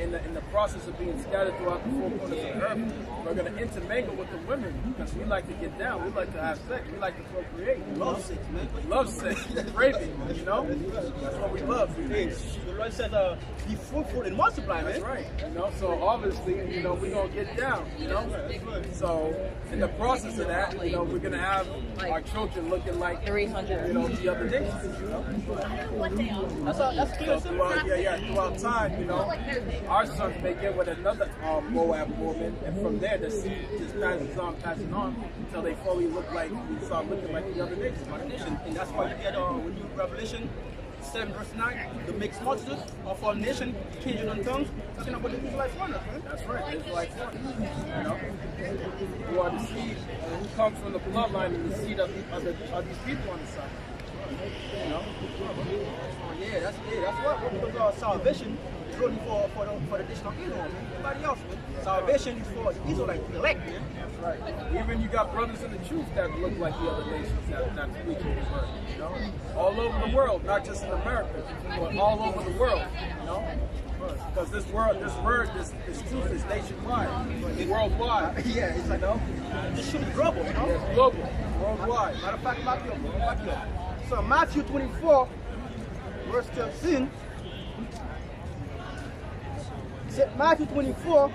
in the process of being scattered throughout the four corners of the earth, we're going to intermingle with the women, because we like to get down, we like to have sex, we like to procreate. Love sex, man. Love sex, raping, you know? That's what we love. The Lord says, be fruitful and multiply, man. That's right. You know, so obviously, you know, we're going to get down, you know? So, in the process of that, you know, we're going to have our children looking like, 300. you know, the other nations, you know? That's clear. So throughout time, you know, our sons may get with another Moab woman, and from there the seed just passing on until they fully look like, we start looking like the other nations. And that's why you get when you Revelation 7 verse 9, the mixed multitude of all nations, kindred and tongues, talking about the Israelites oneness, man. That's right. It's like you know, who are the seed, who comes from the bloodline and the seed of these people on the side. You know? Yeah, that's what because salvation is only for the nation of Israel, man. Everybody else, man. Salvation is for the Israelites, the elect, man. That's right. Even you got brothers in the truth that look like the other nations that's preaching the word. You know, all over the world, not just in America, but all over the world. You know, because this truth is nationwide, it's worldwide. Yeah, it's like, this shit is global, you know? It's global, worldwide. Matter of fact, Matthew. So Matthew 24, verse 13. Matthew 24,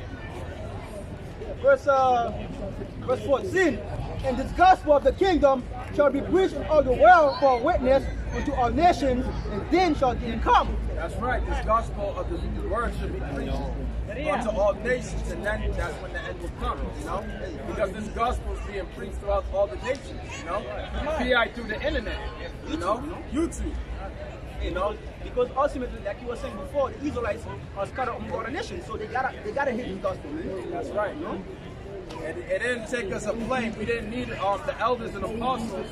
verse 14. And this gospel of the kingdom shall be preached in all the world for a witness unto all nations, and then shall the end come. That's right. This gospel of the word should be preached unto all nations, and then that's when the end will come. You know, because this gospel is being preached throughout all the nations. You know, PI through the internet. You know, YouTube. You know, because ultimately, like you were saying before, the Israelites are scattered among all the nations, so they gotta hit this gospel, man. That's right. You know. It didn't take us a plane. We didn't need the elders and apostles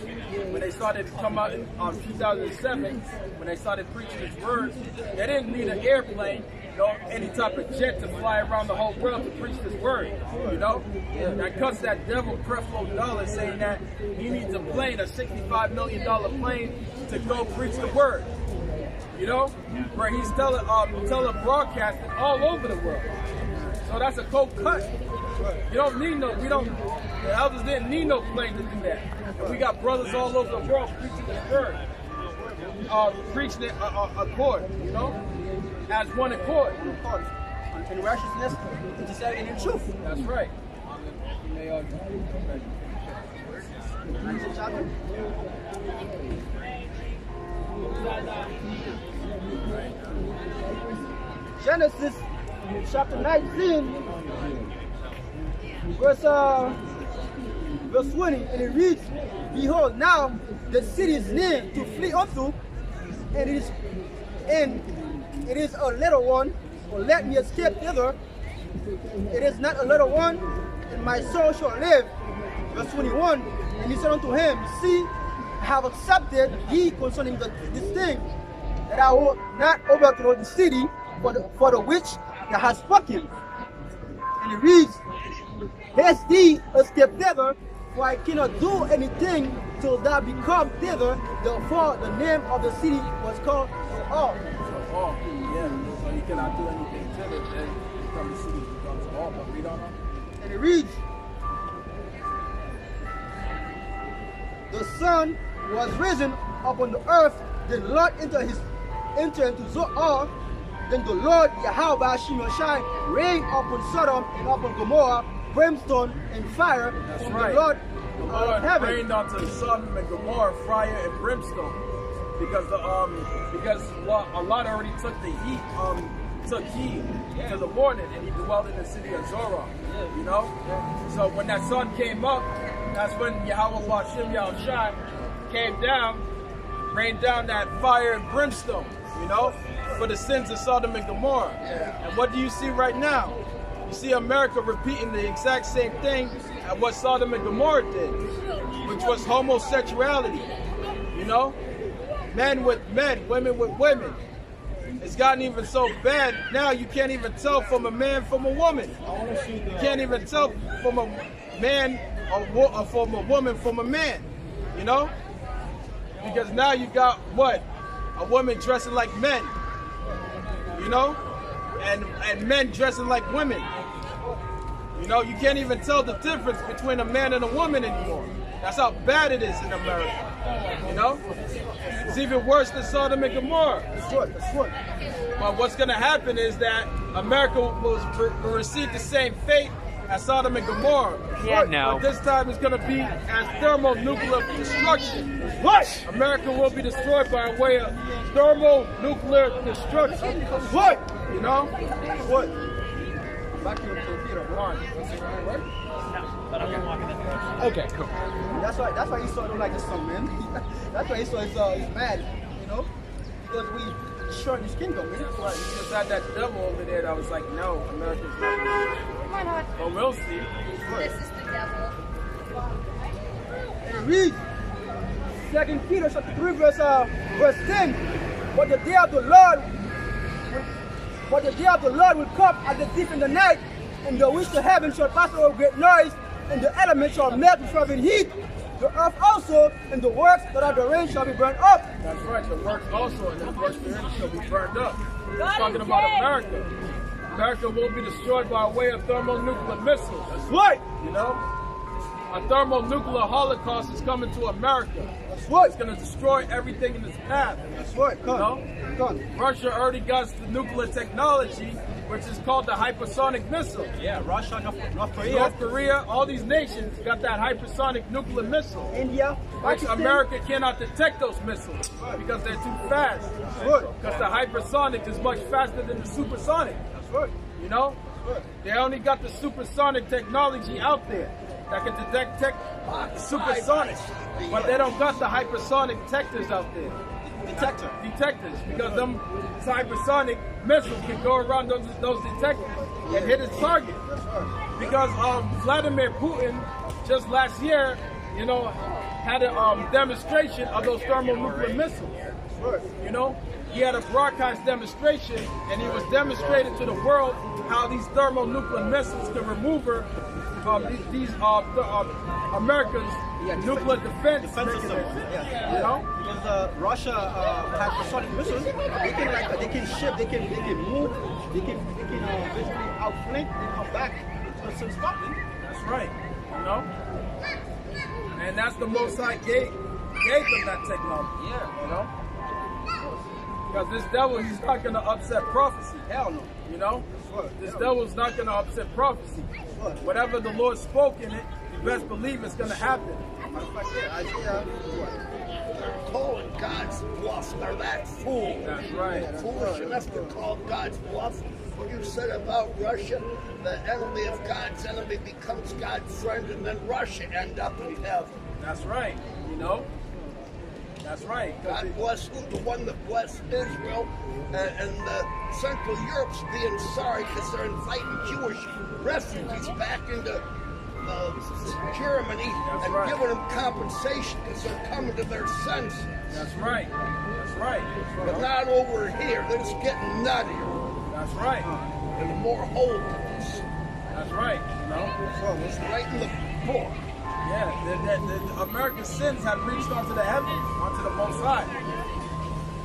when they started to come out in 2007, when they started preaching His word. They didn't need an airplane, you know, any type of jet to fly around the whole world to preach His word. You know, that cuts that devil Creflo Dollar saying that he needs a plane, a $65 million plane, to go preach the word. You know, where he's telebroadcasting all over the world. So that's a cold cut. You don't need the elders didn't need no plane to do that. And we got brothers all over the world preaching the word. Preaching it accord, you know, as one accord. In righteousness, and in truth. That's right. Genesis chapter 19, verse 20, and it reads, behold, now the city is near to flee unto, and it is a little one, or let me escape thither. It is not a little one, and my soul shall live. Verse 21, and he said unto him, see, I have accepted ye concerning this thing, that I will not overthrow the city for the which thou hast spoken. And it reads, haste thee escape thither, for I cannot do anything till thou become thither. Therefore the name of the city was called Zoar. Oh, yeah. So you cannot do anything to it, then from the city becomes all, but we don't know. And it reads, the sun was risen upon the earth, then the Lord entered into Zoar. Then the Lord Yahweh Shimashai rained upon Sodom and upon Gomorrah brimstone and fire from the Lord of heaven. Rained onto Sodom and Gomorrah fire and brimstone, because a lot already took the heat, took heed to the warning, and he dwelled in the city of Zoar. You know, so when that sun came up, that's when Yahweh Hashem Yahushai came down, rained down that fire and brimstone. You know, for the sins of Sodom and Gomorrah. And what do you see right now? You see America repeating the exact same thing at what Sodom and Gomorrah did, which was homosexuality. You know, men with men, women with women. It's gotten even so bad now you can't even tell from a man from a woman. You can't even tell from a man or from a woman from a man. You know, because now you got what? A woman dressing like men, you know, and men dressing like women. You know, you can't even tell the difference between a man and a woman anymore. That's how bad it is in America. You know, it's even worse than Sodom and Gomorrah. That's what. But what's going to happen is that America will receive the same fate as Sodom and Gomorrah. Yeah, no. But this time it's going to be as thermonuclear destruction. What? America will be destroyed by way of thermonuclear destruction. What? You know? What? Back to the theater. Right? But I'm walking in the direction. Okay, cool. That's why Esau don't like this song, man. That's why Esau is mad, you know? because we destroyed his kingdom. That's right. You just had that devil over there that was like, no, America's not. Why not? But we'll see. This is the devil. And read 2 Peter chapter 3 verse 10. But the day of the Lord will come as a thief in the night, and the winds of heaven shall pass over with great noise, and the elements shall melt with fervent heat. The earth also and the works that are therein shall be burned up. That's right. The works also and the works therein shall be burned up. It's talking about America. America will be destroyed by way of thermonuclear missiles. That's right. You know? A thermonuclear holocaust is coming to America. That's right. It's going to destroy everything in its path. That's right. Come. You know? Russia already got the nuclear technology, which is called the hypersonic missile. Yeah, Russia, North Korea. North Korea, all these nations got that hypersonic nuclear missile. India, Which Pakistan. America cannot detect those missiles because they're too fast. Good. Because the hypersonic is much faster than the supersonic. That's right. You know? They only got the supersonic technology out there that can detect supersonic. But they don't got the hypersonic detectors out there. Detectors. Because them hypersonic missiles can go around those detectors and hit its target. Because Vladimir Putin just last year, you know, had a demonstration of those thermonuclear missiles. You know, he had a broadcast demonstration, and he was demonstrating to the world how these thermonuclear missiles can remove these America's nuclear defense system. Yeah. You know, because Russia has hypersonic missiles. They can ship, they can move, they can basically outflank and come back to stop them. that's right. You know, and that's the Most High gave them that technology. Yeah. You know. Because this devil, he's not going to upset prophecy. Hell no. You know? This devil's not going to upset prophecy. Whatever the Lord spoke in it, you best believe it's going to happen. Isaiah. Calling God's bluff, or that fool. That's right. Foolish enough to call God's bluff. What you said about Russia, the enemy of God's enemy becomes God's friend, and then Russia end up in heaven. That's right. You know? That's right. God bless the one that blessed Israel, and Central Europe's being sorry because they're inviting Jewish refugees back into Germany and right. giving them compensation because they're coming to their senses. That's right. That's right. But not over here. They're just getting nuttier That's right. and more hopeless. That's right. You know? It's right in the book. Yeah, the American sins have reached onto the heavens, onto the Most High.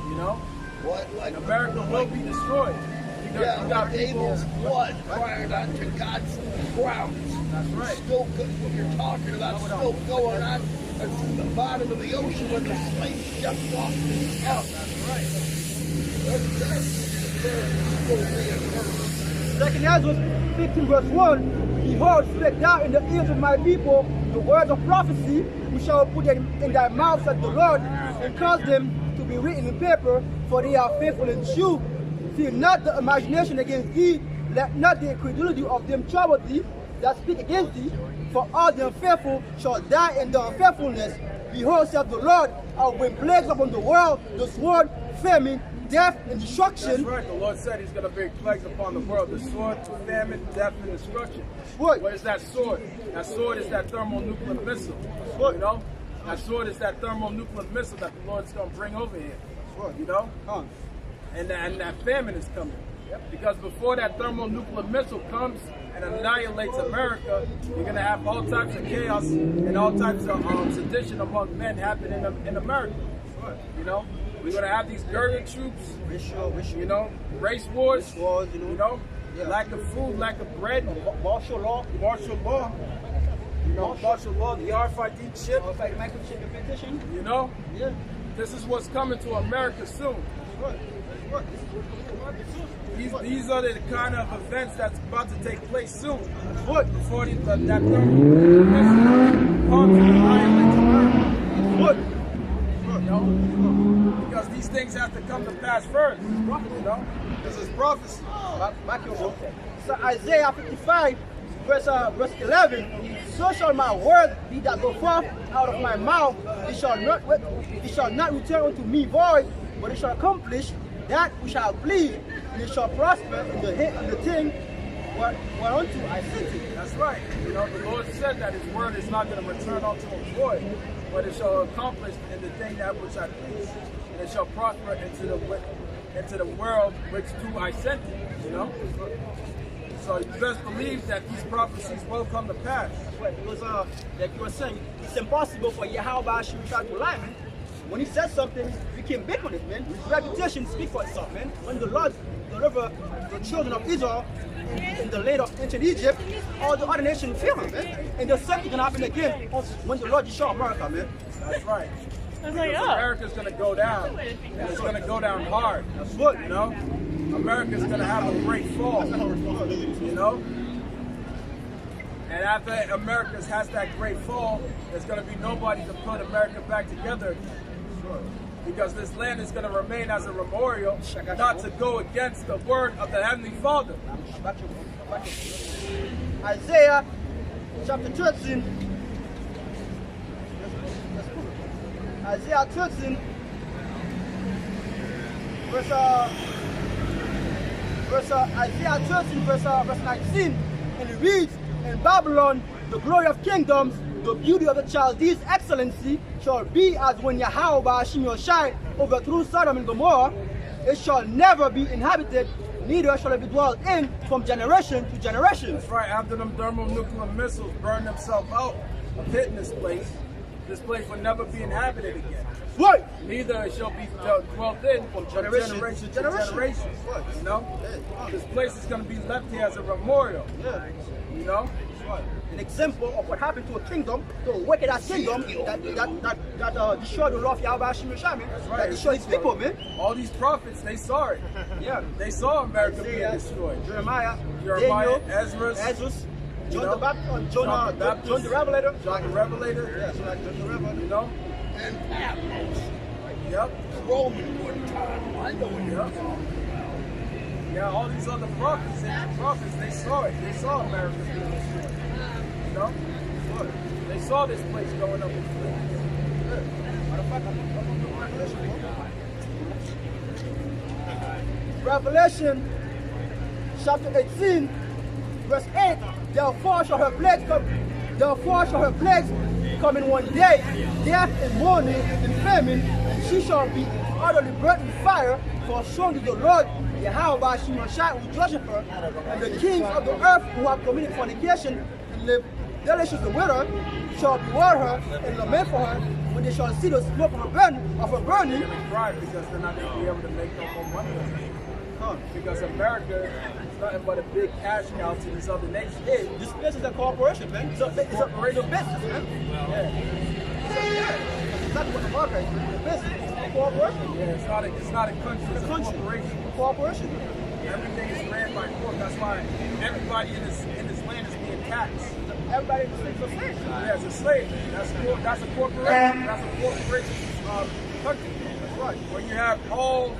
You know? What, like, And America will be destroyed. Because yeah, you got like people. Abel's blood cried onto God's grounds. That's right. Still good, what you're talking about, still going on at the bottom of the ocean when the slaves jumped off the shelf. That's right. 2 Ezra 15 verse 1, Behold, spake thou in the ears of my people the words of prophecy, which shall put them in thy mouth, said the Lord, and cause them to be written in paper, for they are faithful and true. Fear not the imagination against thee, let not the incredulity of them trouble thee that speak against thee, for all the unfaithful shall die in their unfaithfulness. Behold, saith the Lord, I will bring plagues upon the world, the sword, famine, death, and destruction. That's right. The Lord said He's going to bring plagues upon the world: the sword, famine, death, and destruction. What? What is that sword? That sword is that thermonuclear missile. What? You know, that sword is that thermonuclear missile that the Lord's going to bring over here. You know, and that famine is coming. Because before that thermonuclear missile comes and annihilates America, you're going to have all types of chaos and all types of sedition among men happening in America. You know, we're going to have these guerrilla troops, you know, race wars, you know, lack of food, lack of bread, martial law, you know, martial law, the RFID chip, you know, this is what's coming to America soon. These are the kind of events that's about to take place soon. Before that thermonuclear missile comes and annihilates America. You know? Because these things have to come to pass first. You know? This is prophecy. So Isaiah 55, verse 11, so shall my word be that go forth out of my mouth, it shall not return unto me void, but it shall accomplish that which shall please, and it shall prosper in the thing whereunto I sent it. That's right. You know, the Lord said that His word is not going to return unto Him void, but it shall accomplish in the thing that which I please, and it shall prosper into the world which to I sent it. You know. So you best believe that these prophecies will come to pass. Because, like you were saying, it's impossible for Yahweh Bashim to lie, man. When he says something, we can big on it, man. His reputation speaks for itself, man. When the Lord delivered the children of Israel in the land of ancient Egypt, all the other nations failed him, man. And the same thing can happen again when the Lord destroys America, man. That's right. I was like, Because oh. America's going to go down, and it's going to go down hard. That's good, You know, America's going to have a great fall. You know, and after America has that great fall, there's going to be nobody to put America back together again. Because this land is going to remain as a memorial, not to go against the word of the Heavenly Father. Isaiah chapter 13. Isaiah 13, Isaiah 13, verse 19, and it reads, "In Babylon, the glory of kingdoms, the beauty of the Chaldees' excellency, shall be as when Yahweh Bashim Yoshai overthrew Sodom and Gomorrah. It shall never be inhabited, neither shall it be dwelt in from generation to generation." That's right, after them thermonuclear missiles burn themselves out of hitting this place will never be inhabited again. Right. Neither it shall be dwelt in from generation to generation. You know? This place is going to be left here as a memorial. Yeah. You know? An example of what happened to a kingdom, to a wicked ass kingdom that destroyed the law of Yahweh Hashem Yeshua, man. Right. That destroyed his people, man. All these prophets, they saw it. Yeah. They saw America being destroyed. Jeremiah, Jeremiah, Daniel, Ezra, John the Baptist, John the Revelator. John the Revelator. Yeah, John the Revelator. You know? And Patmos, Yep. Roman one time. I know it. Yep. Yeah, all these other prophets, they saw it. They saw America being destroyed. You know? They saw this place going up in flames. Revelation chapter 18, verse 8. Therefore shall her plagues come in one day, death and mourning and famine, and she shall be utterly burnt in fire, for surely the Lord Yahweh Bashim Yoshai will judge her, and the kings of the earth who have committed fornication and live deliciously with her shall bewail her and lament for her when they shall see the smoke of her burning. They cry because they're not going to be able to make no more money. Because America is nothing but a big cash cow to these other nations. Hey, this business is a corporation, man. It's a business, man. It's not what America is. It's a business. It's a corporation. Yeah, it's not a country. It's a corporation. It's a corporation. Everything is ran by court. That's why everybody in this land is being taxed. Everybody in the streets are slaves. Yeah, it's a slave. That's a corporation. That's a corporation country. That's right. When you have all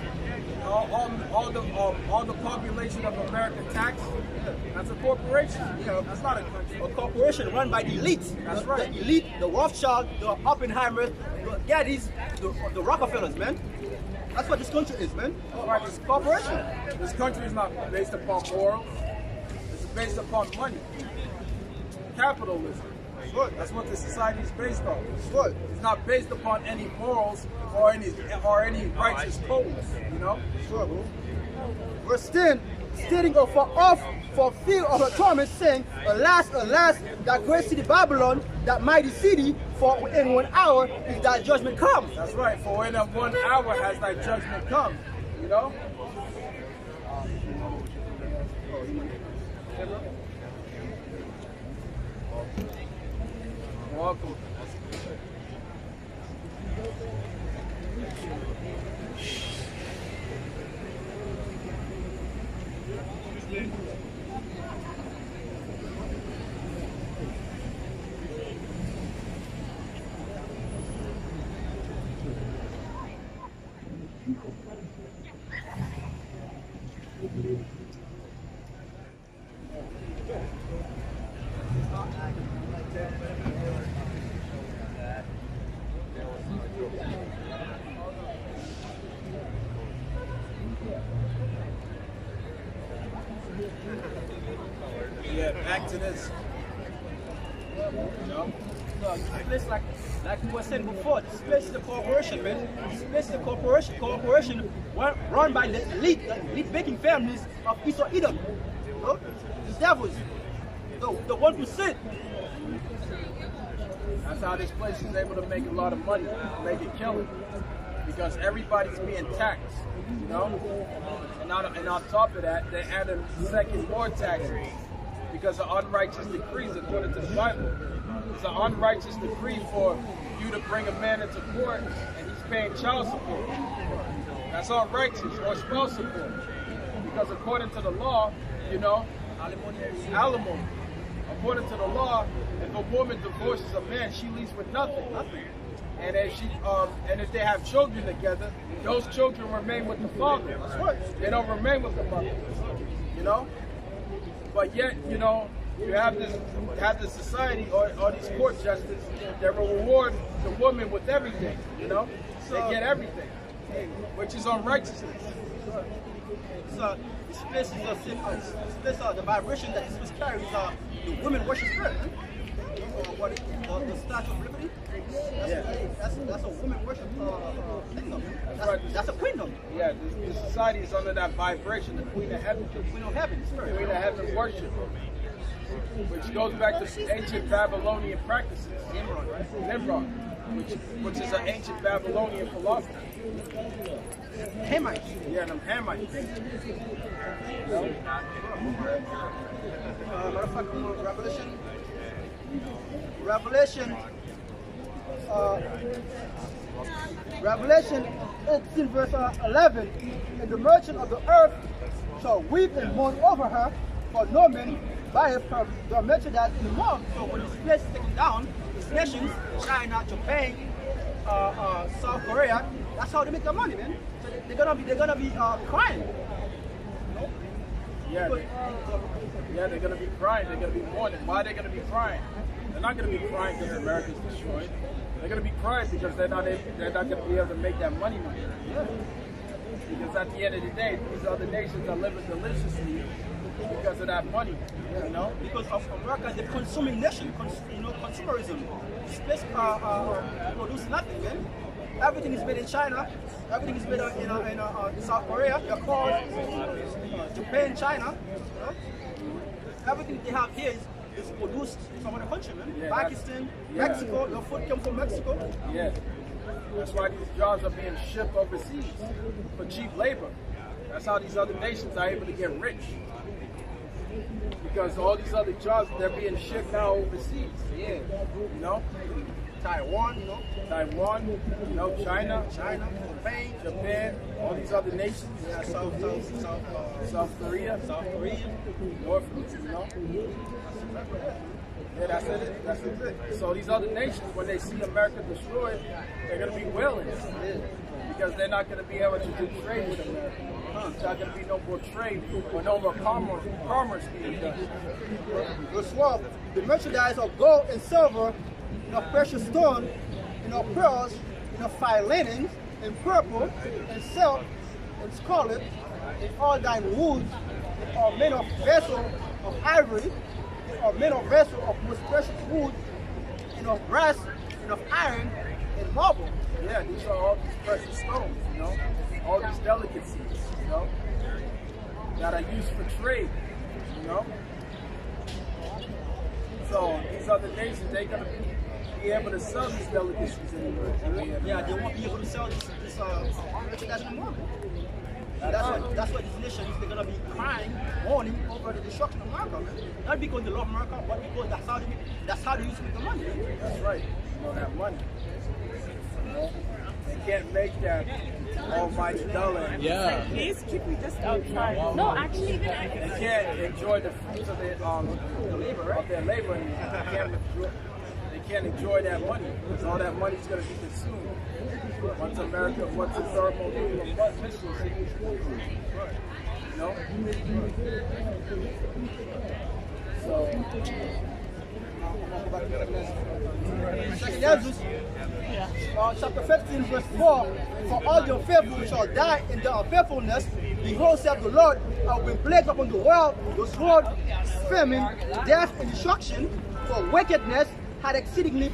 the population of America taxed, that's a corporation. You know, that's not a country. A corporation run by the elite. That's the, right. The elite, the Rothschild, the Oppenheimers, the Gettys, the Rockefellers, man. That's what this country is, man. Right. It's a corporation. This country is not based upon morals. It's based upon money. Capitalism. That's what the society is based on. It's not based upon any morals or any righteous codes, you know? Sure, bro. Verse 10, stating of for fear of her torment, saying, Alas, alas, that great city Babylon, that mighty city, for in 1 hour is thy judgment come. That's right, for in 1 hour has thy judgment come, you know? You're welcome. back to this. You know? So this place, like we were saying before, this place is a corporation, man. This place is a corporation run by the elite banking families of Esau Edom. You know? These devils, the 1%. That's how this place is able to make a lot of money, make it killing, because everybody's being taxed, you know. And on top of that, they add a second more taxes because of unrighteous decrees according to the Bible. It's an unrighteous decree for you to bring a man into court and he's paying child support. That's unrighteous, or spouse support, because according to the law, you know, alimony. According to the law, if a woman divorces a man, she leaves with nothing. And if they have children together, those children remain with the father. They don't remain with the mother. You know? But yet, you know, you have this society or these court justices that will reward the woman with everything, you know? They get everything, which is unrighteousness. So this place is the vibration that this place carries the women worship spirit. The Statue of Liberty. That's a woman worship kingdom. That's a queendom. Yeah, this society is under that vibration, the Queen of Heaven. The Queen of Heaven, spirit. Queen of Heaven worship, which goes back to ancient Babylonian practices. Nimrod, which is an ancient Babylonian philosophy. Hamites. Yeah, them Hamites. Revelation 18 verse 11, and the merchant of the earth shall weep and mourn over her, for no man buyeth her the merchandise anymore. So when this place is taken down, these nations, China, Japan, South Korea, that's how they make their money, man. So they're gonna be crying. Yeah, they're gonna be crying. They're gonna be mourning. Why are they gonna be crying? They're not gonna be crying because America's destroyed. They're gonna be crying because they're not gonna be able to make that money no more. Yeah. Because at the end of the day, these other nations are living deliciously because of that money. You know, because of America is a consuming nation. Consumerism. This place produces nothing, man. Everything is made in China. Everything is made in South Korea, Japan, China. You know? Everything they have here is produced in some other country, man. Yeah, Pakistan, Mexico. Your food comes from Mexico. Yeah. That's why these jobs are being shipped overseas for cheap labor. That's how these other nations are able to get rich. Because all these other jobs, they're being shipped now overseas. Yeah. You know? Taiwan, you know, China, Japan, all these other nations. Yeah, South Korea, North Korea, you know. Yeah, that's it. So these other nations, when they see America destroyed, they're going to be willing. Because they're not going to be able to do trade with America. There's not going to be no more trade or no more commerce being done. Verse 12, the merchandise of gold and silver, precious stone, pearls, fine linen, and purple, and silk, and scarlet, and all thine woods, and all made of vessel of ivory, and all made of vessel of most precious wood, and of brass, and of iron, and marble. Yeah, these are all these precious stones, you know, all these delicacies, you know, that are used for trade, you know. So these other nations, they're gonna be able to sell these delicacies anywhere. Yeah, they won't be able to sell this merchandise anymore. That's why these nations, they're gonna be crying, mourning over the destruction of America, man. Not because they love America, but because that's how they used to make the money. That's right. You know, that money. You know, they can't make that almighty dollar. Yeah. Please keep me just outside. No, actually, they can't enjoy the fruits of their labor, right? Of their labor. They can't enjoy that money because all that money is going to be consumed once the thermal missiles hit. You know. So Second Ezra, chapter 15, verse 4. For all your faithful shall die in their unfaithfulness. Behold, saith the Lord, I will bring plagues upon the world, the sword, famine, death, and destruction. For wickedness had exceedingly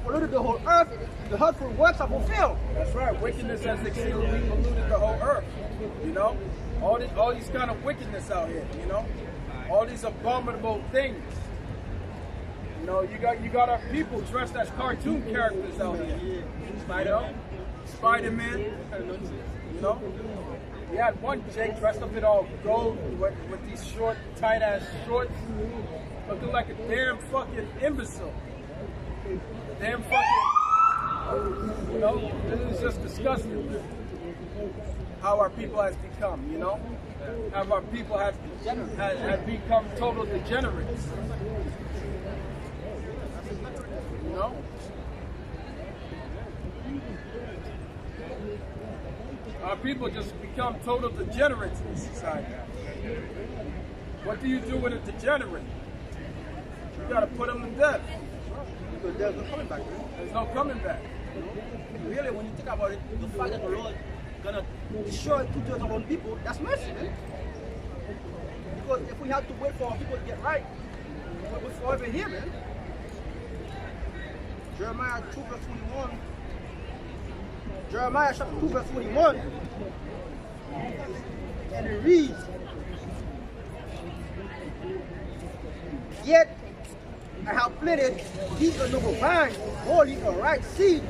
polluted the whole earth. The hurtful works are fulfilled. That's right. Wickedness has exceedingly polluted the whole earth. You know, all these kind of wickedness out here. You know, all these abominable things. You know, you got our people dressed as cartoon characters out here. You know, Spider-Man. You know, we had one Jake dressed up in all gold with these short, tight-ass shorts, looking like a damn fucking imbecile. Damn fucking. You know, this is just disgusting how our people has become, you know? How our people have become total degenerates. You know? Our people just become total degenerates in society. What do you do with a degenerate? You gotta put them to death. There's no coming back. There's no coming back. Really, when you think about it, the fact that the Lord gonna destroy 2/3 of our own people, that's mercy, man. Because if we have to wait for our people to get right, we're forever here, man. Jeremiah 2 verse 21. Jeremiah chapter 2 verse 21. And it reads, yet I have planted these a noble vine, holy a right seed.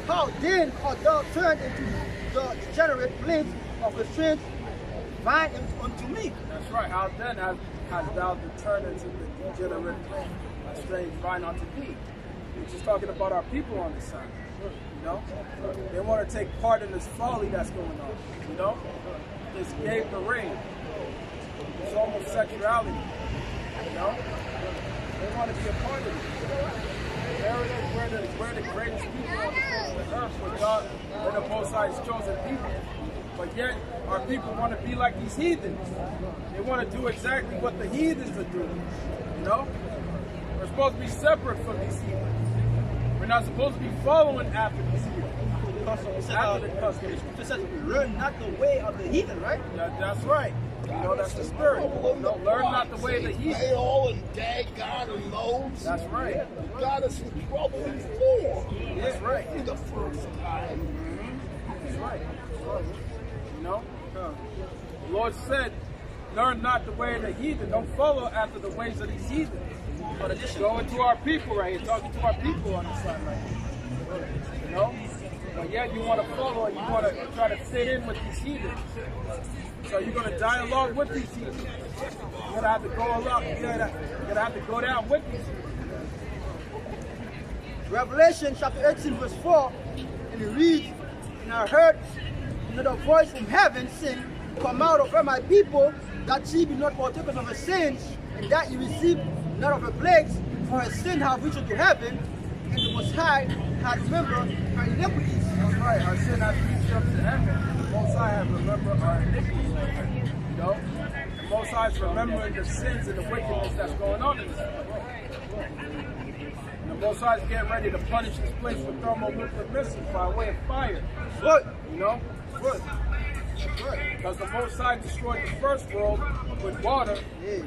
How then art thou turned into the degenerate plant of a strange vine unto me? That's right. How then hast thou turned into the degenerate plant, a strange vine unto thee? We're just talking about our people on this side. You know? They want to take part in this folly that's going on. You know? This gay parade. This homosexuality. You know? They want to be a part of it. We're the greatest people on the face of the earth for God. We're the Most High's chosen people. But yet, our people want to be like these heathens. They want to do exactly what the heathens are doing. You know? We're supposed to be separate from these heathens. We're not supposed to be following after these heathens. After the customs. It says, learn not the way of the heathen, right? That's right. You know, that's the spirit. You know, learn not the way of the heathen. Baal and Dagon and those. That's right. Got us in trouble before. That's right. For the first time. That's right. You know? The Lord said, learn not the way of the heathen. Don't follow after the ways of these heathens. But going to our people right here, talking to our people on this side right here. You know? But yet you want to follow and you want to try to fit in with these heathens. So you're going to dialogue with these heathens. You're going to have to go along. You're going to have to go down with these heathens. Revelation chapter 18 verse 4, and it reads, and I heard another voice from heaven saying, come out of her, my people, that ye be not partakers of her sins, and that ye receive none of her plagues, for her sin have reached unto heaven, and the Most High had remembered her iniquities. That's right. Our sin has reached up to heaven. The Most High has remembered our iniquities. You know? The Most High is remembering the sins and the wickedness that's going on in this world. The Most High is getting ready to punish this place with thermonuclear missiles by way of fire. Good. You know? Good. Because the Most High destroyed the first world with water,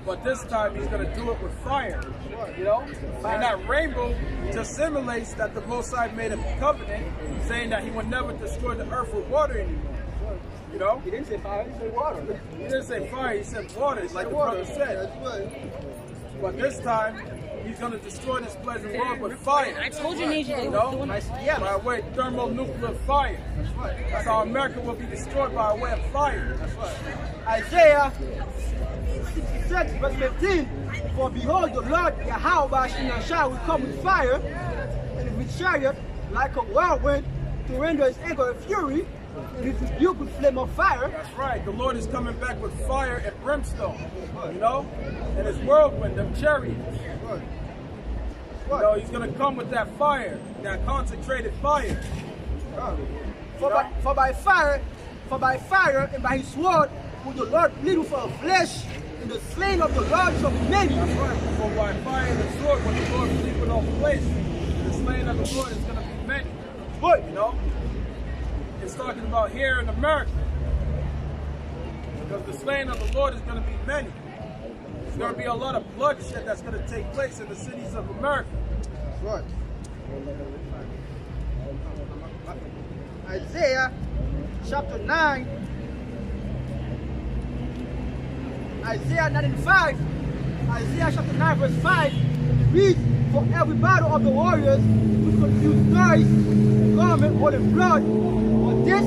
but this time he's going to do it with fire. You know? And that rainbow just simulates that the Most High made a covenant saying that he would never destroy the earth with water anymore. You know? He didn't say fire, he said water. He didn't say fire, he said water, like the brother said. But this time, he's going to destroy this pleasant world with fire. I told you, Nasia, You know? By way of thermonuclear fire. That's how America will be destroyed by way of fire. Isaiah 66 verse 15, for behold the Lord Yahweh will come with fire, and with chariot like a whirlwind, to render his anger and fury, and his rebuke with flame of fire. That's right. The Lord is coming back with fire and brimstone. You know? And his whirlwind, them chariots. You know, he's going to come with that fire, that concentrated fire. For by fire and by his sword will the Lord bleed for flesh and the slain of the Lord shall be many. That's right. For by fire and the sword, when the Lord sleep in all place, the slain of the Lord is going to be many. Good. You know? It's talking about here in America. Because the slain of the Lord is going to be many. There's going to be a lot of bloodshed that's going to take place in the cities of America. Right. Isaiah chapter 9. Isaiah 9 and 5. Isaiah chapter 9 verse 5. Read, for every battle of the warriors will confuse noise, and garment all in blood, but this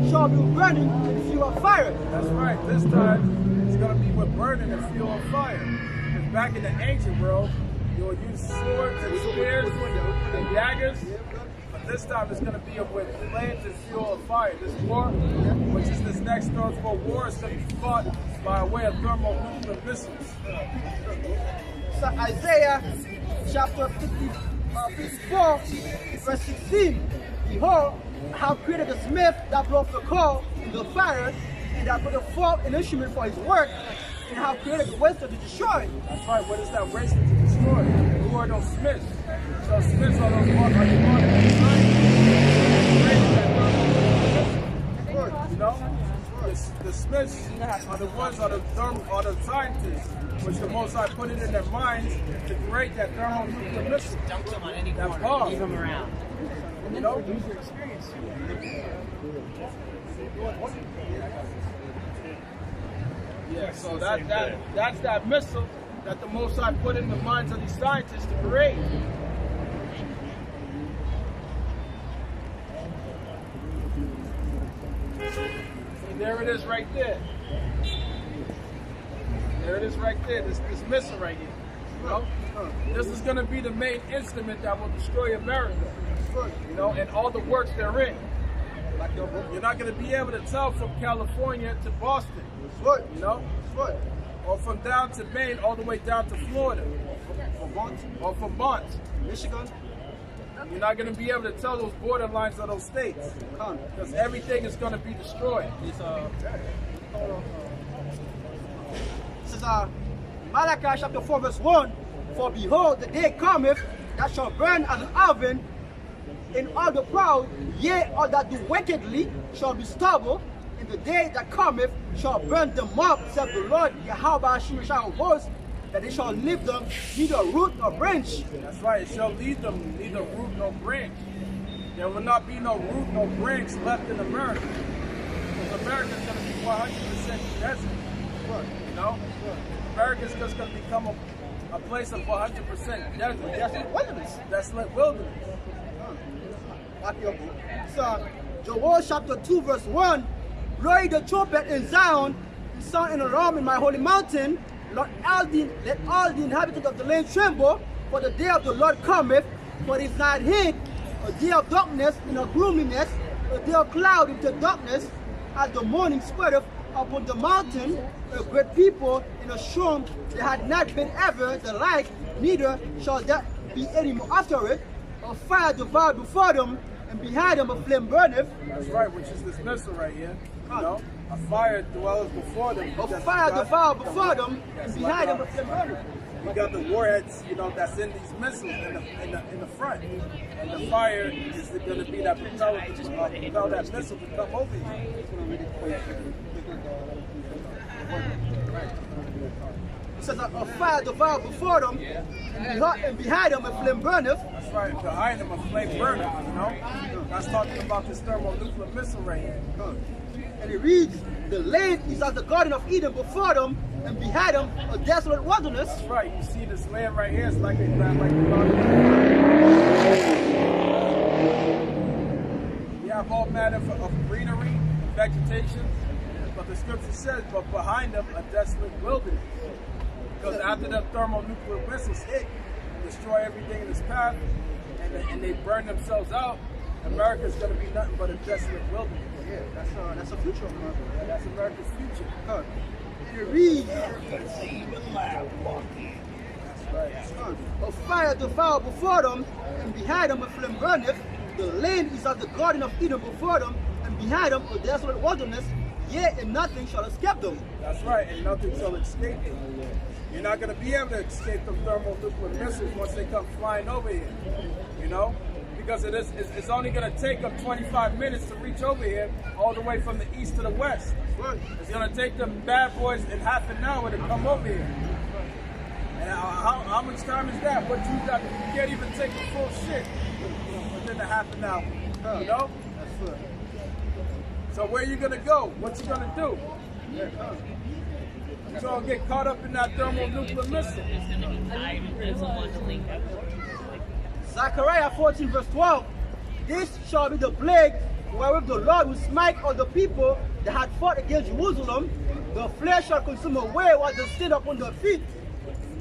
shall be burning and fuel of fire. That's right. This time it's going to be with burning and fuel of fire. Because back in the ancient world, you would use swords and spears and daggers. But this time it's going to be with flames and fuel of fire. This war, which is this next Third World War, is going to be fought by way of thermonuclear missiles. So Isaiah chapter 54 verse 16. Behold, I have created the smith that bloweth the coal in the fire, and that put a fork and instrument for his work, and I have created the waster to destroy. That's right. What is that waster to destroy? Who are those smiths? So smiths are those you know? The smiths are the ones are the scientists, which the Most High put it in their minds to create that thermonuclear missile. Dunk them on any corner, bomb. leave them around. You know? Use your experience. Yeah, so that's that missile that the Most High put in the minds of these scientists to create. See, there it is right there. There it is right there, this missile right here. You know? This is going to be the main instrument that will destroy America. You know, and all the works therein. You're not going to be able to tell from California to Boston. You know? Or from down to Maine all the way down to Florida. Or from Vermont, Michigan. You're not going to be able to tell those borderlines of those states. Because everything is going to be destroyed. This is Malachi chapter 4 verse 1. For behold, the day cometh that shall burn as an oven, and all the proud, yea, all that do wickedly, shall be stubble. And the day that cometh shall burn them up, saith the Lord Yahweh Shemeshah of hosts, that they shall leave them neither root nor branch. That's right, it shall leave them neither root nor branch. There will not be no root nor branch left in America. Because America is going to be 100% desert. You know? America is just going to become a place of 100% desert. Desolate wilderness. Desolate wilderness. So, Joel chapter 2 verse 1. Blow the trumpet in Zion, and sound an alarm in my holy mountain. Let all the inhabitants of the land tremble, for the day of the Lord cometh, for it is not hid, a day of darkness and of gloominess, a day of cloud into darkness, as the morning spreadeth upon the mountain, a great people in a storm that had not been ever the like, neither shall there be any more after it. A fire devoured before them, and behind them a flame burneth. That's right, which is this missile right here. You know, a fire dwells before them. A fire devoured before them, and behind them a flame burneth. We got the warheads, you know, that's in these missiles in the front, and the fire is going to be that propel that missile to come over you. It says a fire devoured before them, and behind them a flame burneth. That's right, behind them a flame burneth, you know? That's talking about this thermonuclear missile right here. And it reads, the land is as the Garden of Eden before them, and behind them a desolate wilderness. That's right, you see this land right here, it's like a garden. We have all manner of greenery, vegetation, but the scripture says, but behind them a desolate wilderness. Because after the thermonuclear missiles hit, destroy everything in its path, and they burn themselves out, America is going to be nothing but a desolate wilderness. Yeah, that's a future of America. Yeah, that's America's future. It reads, That's right. a fire devoured before them, and behind them a flame burneth. The land is as the Garden of Eden before them, and behind them a desolate wilderness. yea, and nothing shall escape them. That's right, and nothing shall escape them. You're not going to be able to escape the thermonuclear missiles once they come flying over here, you know? Because it's only going to take them 25 minutes to reach over here, all the way from the east to the west. It's going to take them bad boys in half an hour to come over here. And how much time is that? What you got? You can't even take the full shit within a half an hour, you know? That's right. So where you going to go? What you going to do? You're going to get caught up in that thermonuclear missile. Zechariah 14 verse 12. This shall be the plague wherewith the Lord will smite all the people that had fought against Jerusalem. The flesh shall consume away while they stand upon their feet.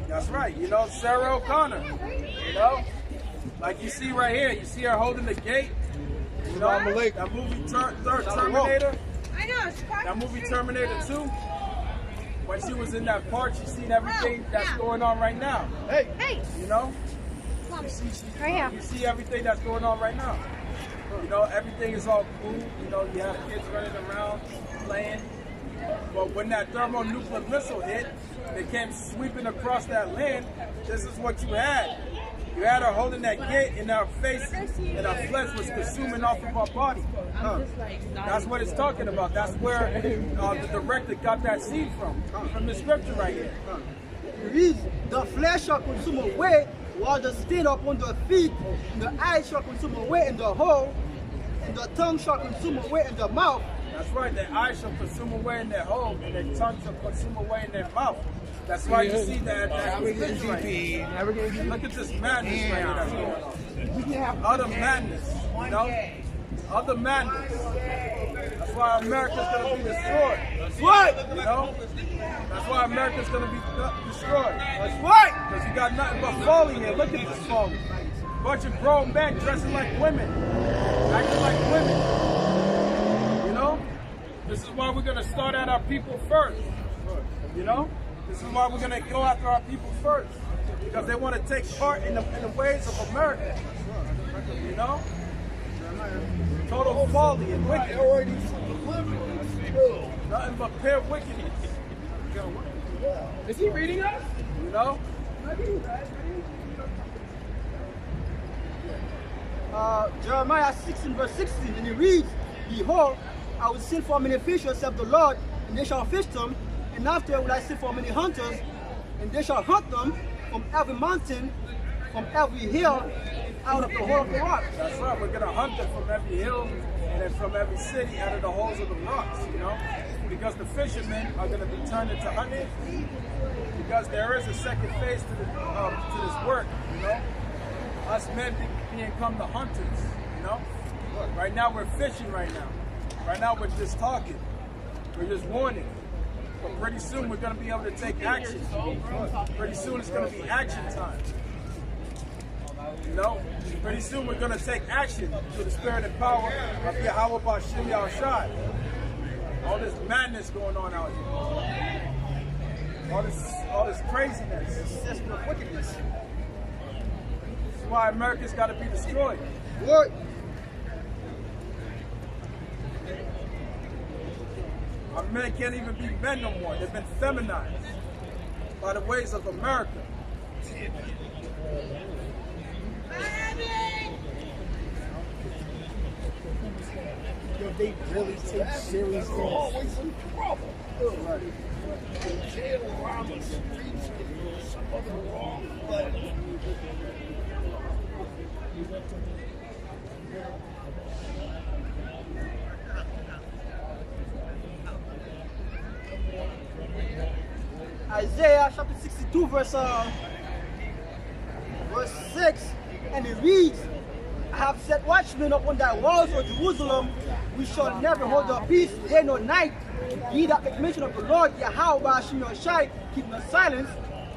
That's right. You know, Sarah O'Connor, you know? Like you see right here. You see her holding the gate. You know, that movie Terminator. I know, it's That movie Terminator 2. When she was in that part, she seen everything that's going on right now. Hey! You know? Right here. You see everything that's going on right now. You know, everything is all cool. You know, you have kids running around, playing. But when that thermonuclear missile hit, they came sweeping across that land. This is what you had. You had her holding that gate in our face, and our flesh was consuming off of our body. That's what it's talking about. That's where the director got that scene from the scripture right here. It reads, the flesh shall consume away while they stand upon their feet, and the eyes shall consume away in the hole, and the tongue shall consume away in the mouth. That's right, their eyes shall consume away in their hole, and their tongue shall consume away in their mouth. That's why you see that picture right here. Look at this madness right here that's going on. Other madness, you know? Other madness. That's why America's going to be destroyed. That's right. You know? That's why America's going to be destroyed. That's right. Because you got nothing but folly here. Look at this folly. Bunch of grown men dressing like women. Acting like women. You know? This is why we're going to start at our people first. You know? This is why we're going to go after our people first. Because they want to take part in the ways of America. You know? Total folly and wickedness. Nothing but pure wickedness. Is he reading us? You know? Jeremiah 16 verse 16, and it reads, behold, I will send for many fishers, saith the Lord, and they shall fish them, and after will I send for many hunters, and they shall hunt them from every mountain, from every hill, out of the hole of the rock. That's right, we're going to hunt them from every hill and then from every city out of the holes of the rocks, you know? Because the fishermen are going to be turned into hunters. Because there is a second phase to this work, you know? Us men become the hunters, you know? Right now we're fishing right now. Right now we're just talking. We're just warning. But pretty soon we're going to be able to take action. Pretty soon it's going to be action time. You know? Pretty soon we're going to take action through the spirit and power of Yahweh Bashim Yahushai. All this madness going on out here. All this craziness. This wickedness. This is why America's got to be destroyed. What? Our men can't even be men no more. They've been feminized by the ways of America. They really take serious things. Always in trouble. In jail around the streets with some other wrong thing. Isaiah chapter 62 verse 6, and it reads, I have set watchmen upon thy walls, O Jerusalem, we shall never hold our peace day nor night. Ye that make mention of the Lord, Yahweh Bashim Yahushai, keep no silence,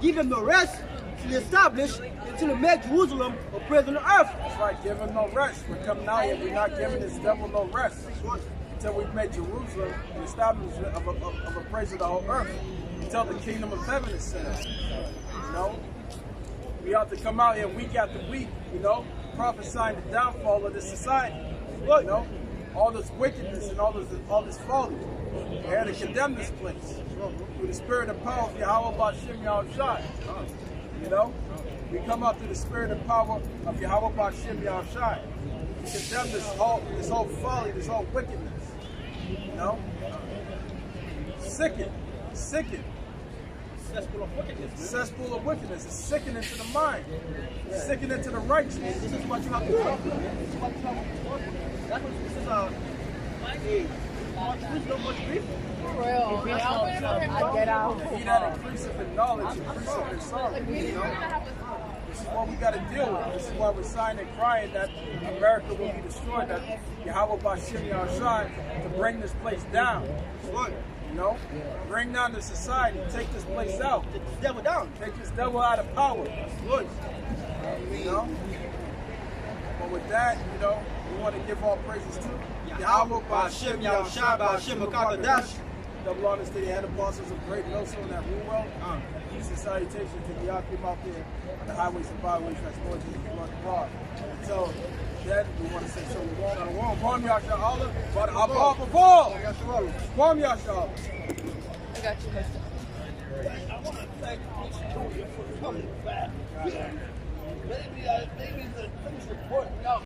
give him no rest, till establish, until he make Jerusalem a praise on the earth. That's right, give him no rest. We're coming out here, we're not giving this devil no rest. Until we've made Jerusalem the establishment of a praise of the whole earth. Until the kingdom of heaven is set up. You know? We have to come out here week after week, you know, prophesying the downfall of this society. You know? All this wickedness and all this folly. We're here to condemn this place through the spirit and power of Yahweh Ba'Shem Yahushai. You know? We come out through the spirit and power of Yahweh Ba'Shem Yahushai to condemn this whole folly, this whole wickedness. You know? Sicken. Cesspool of wickedness. Cesspool of wickedness. It's sickening to the mind. Sickening to the righteous. This is what you have to do. This is what you have to do. That's what this is much wisdom, much grief. I get out. He that increaseth in knowledge, increaseth in sorrow. You know? This is what we got to deal with. This is why we're sighing and crying that America will be destroyed, that Yahweh Ba'Shem Yahushai to bring this place down. You know? Bring down the society, take this place out. Take this devil down. Take this devil out of power. Good. You know? But with that, you know, we want to give all praises to Yahweh Ba'Shem Yahushai Ba'Shem Makakadash. Double honors to the head apostles of Great Millstone at Ruwell. Peace and salutations to the Yakim out there on the highways and byways that's going to the blood abroad. Until then, we want to say so long. Kwam Yasha Allah, but Abba Paul. Kwam Yasha Allah. I got you. I want to thank each of you for coming back. Maybe the things report out.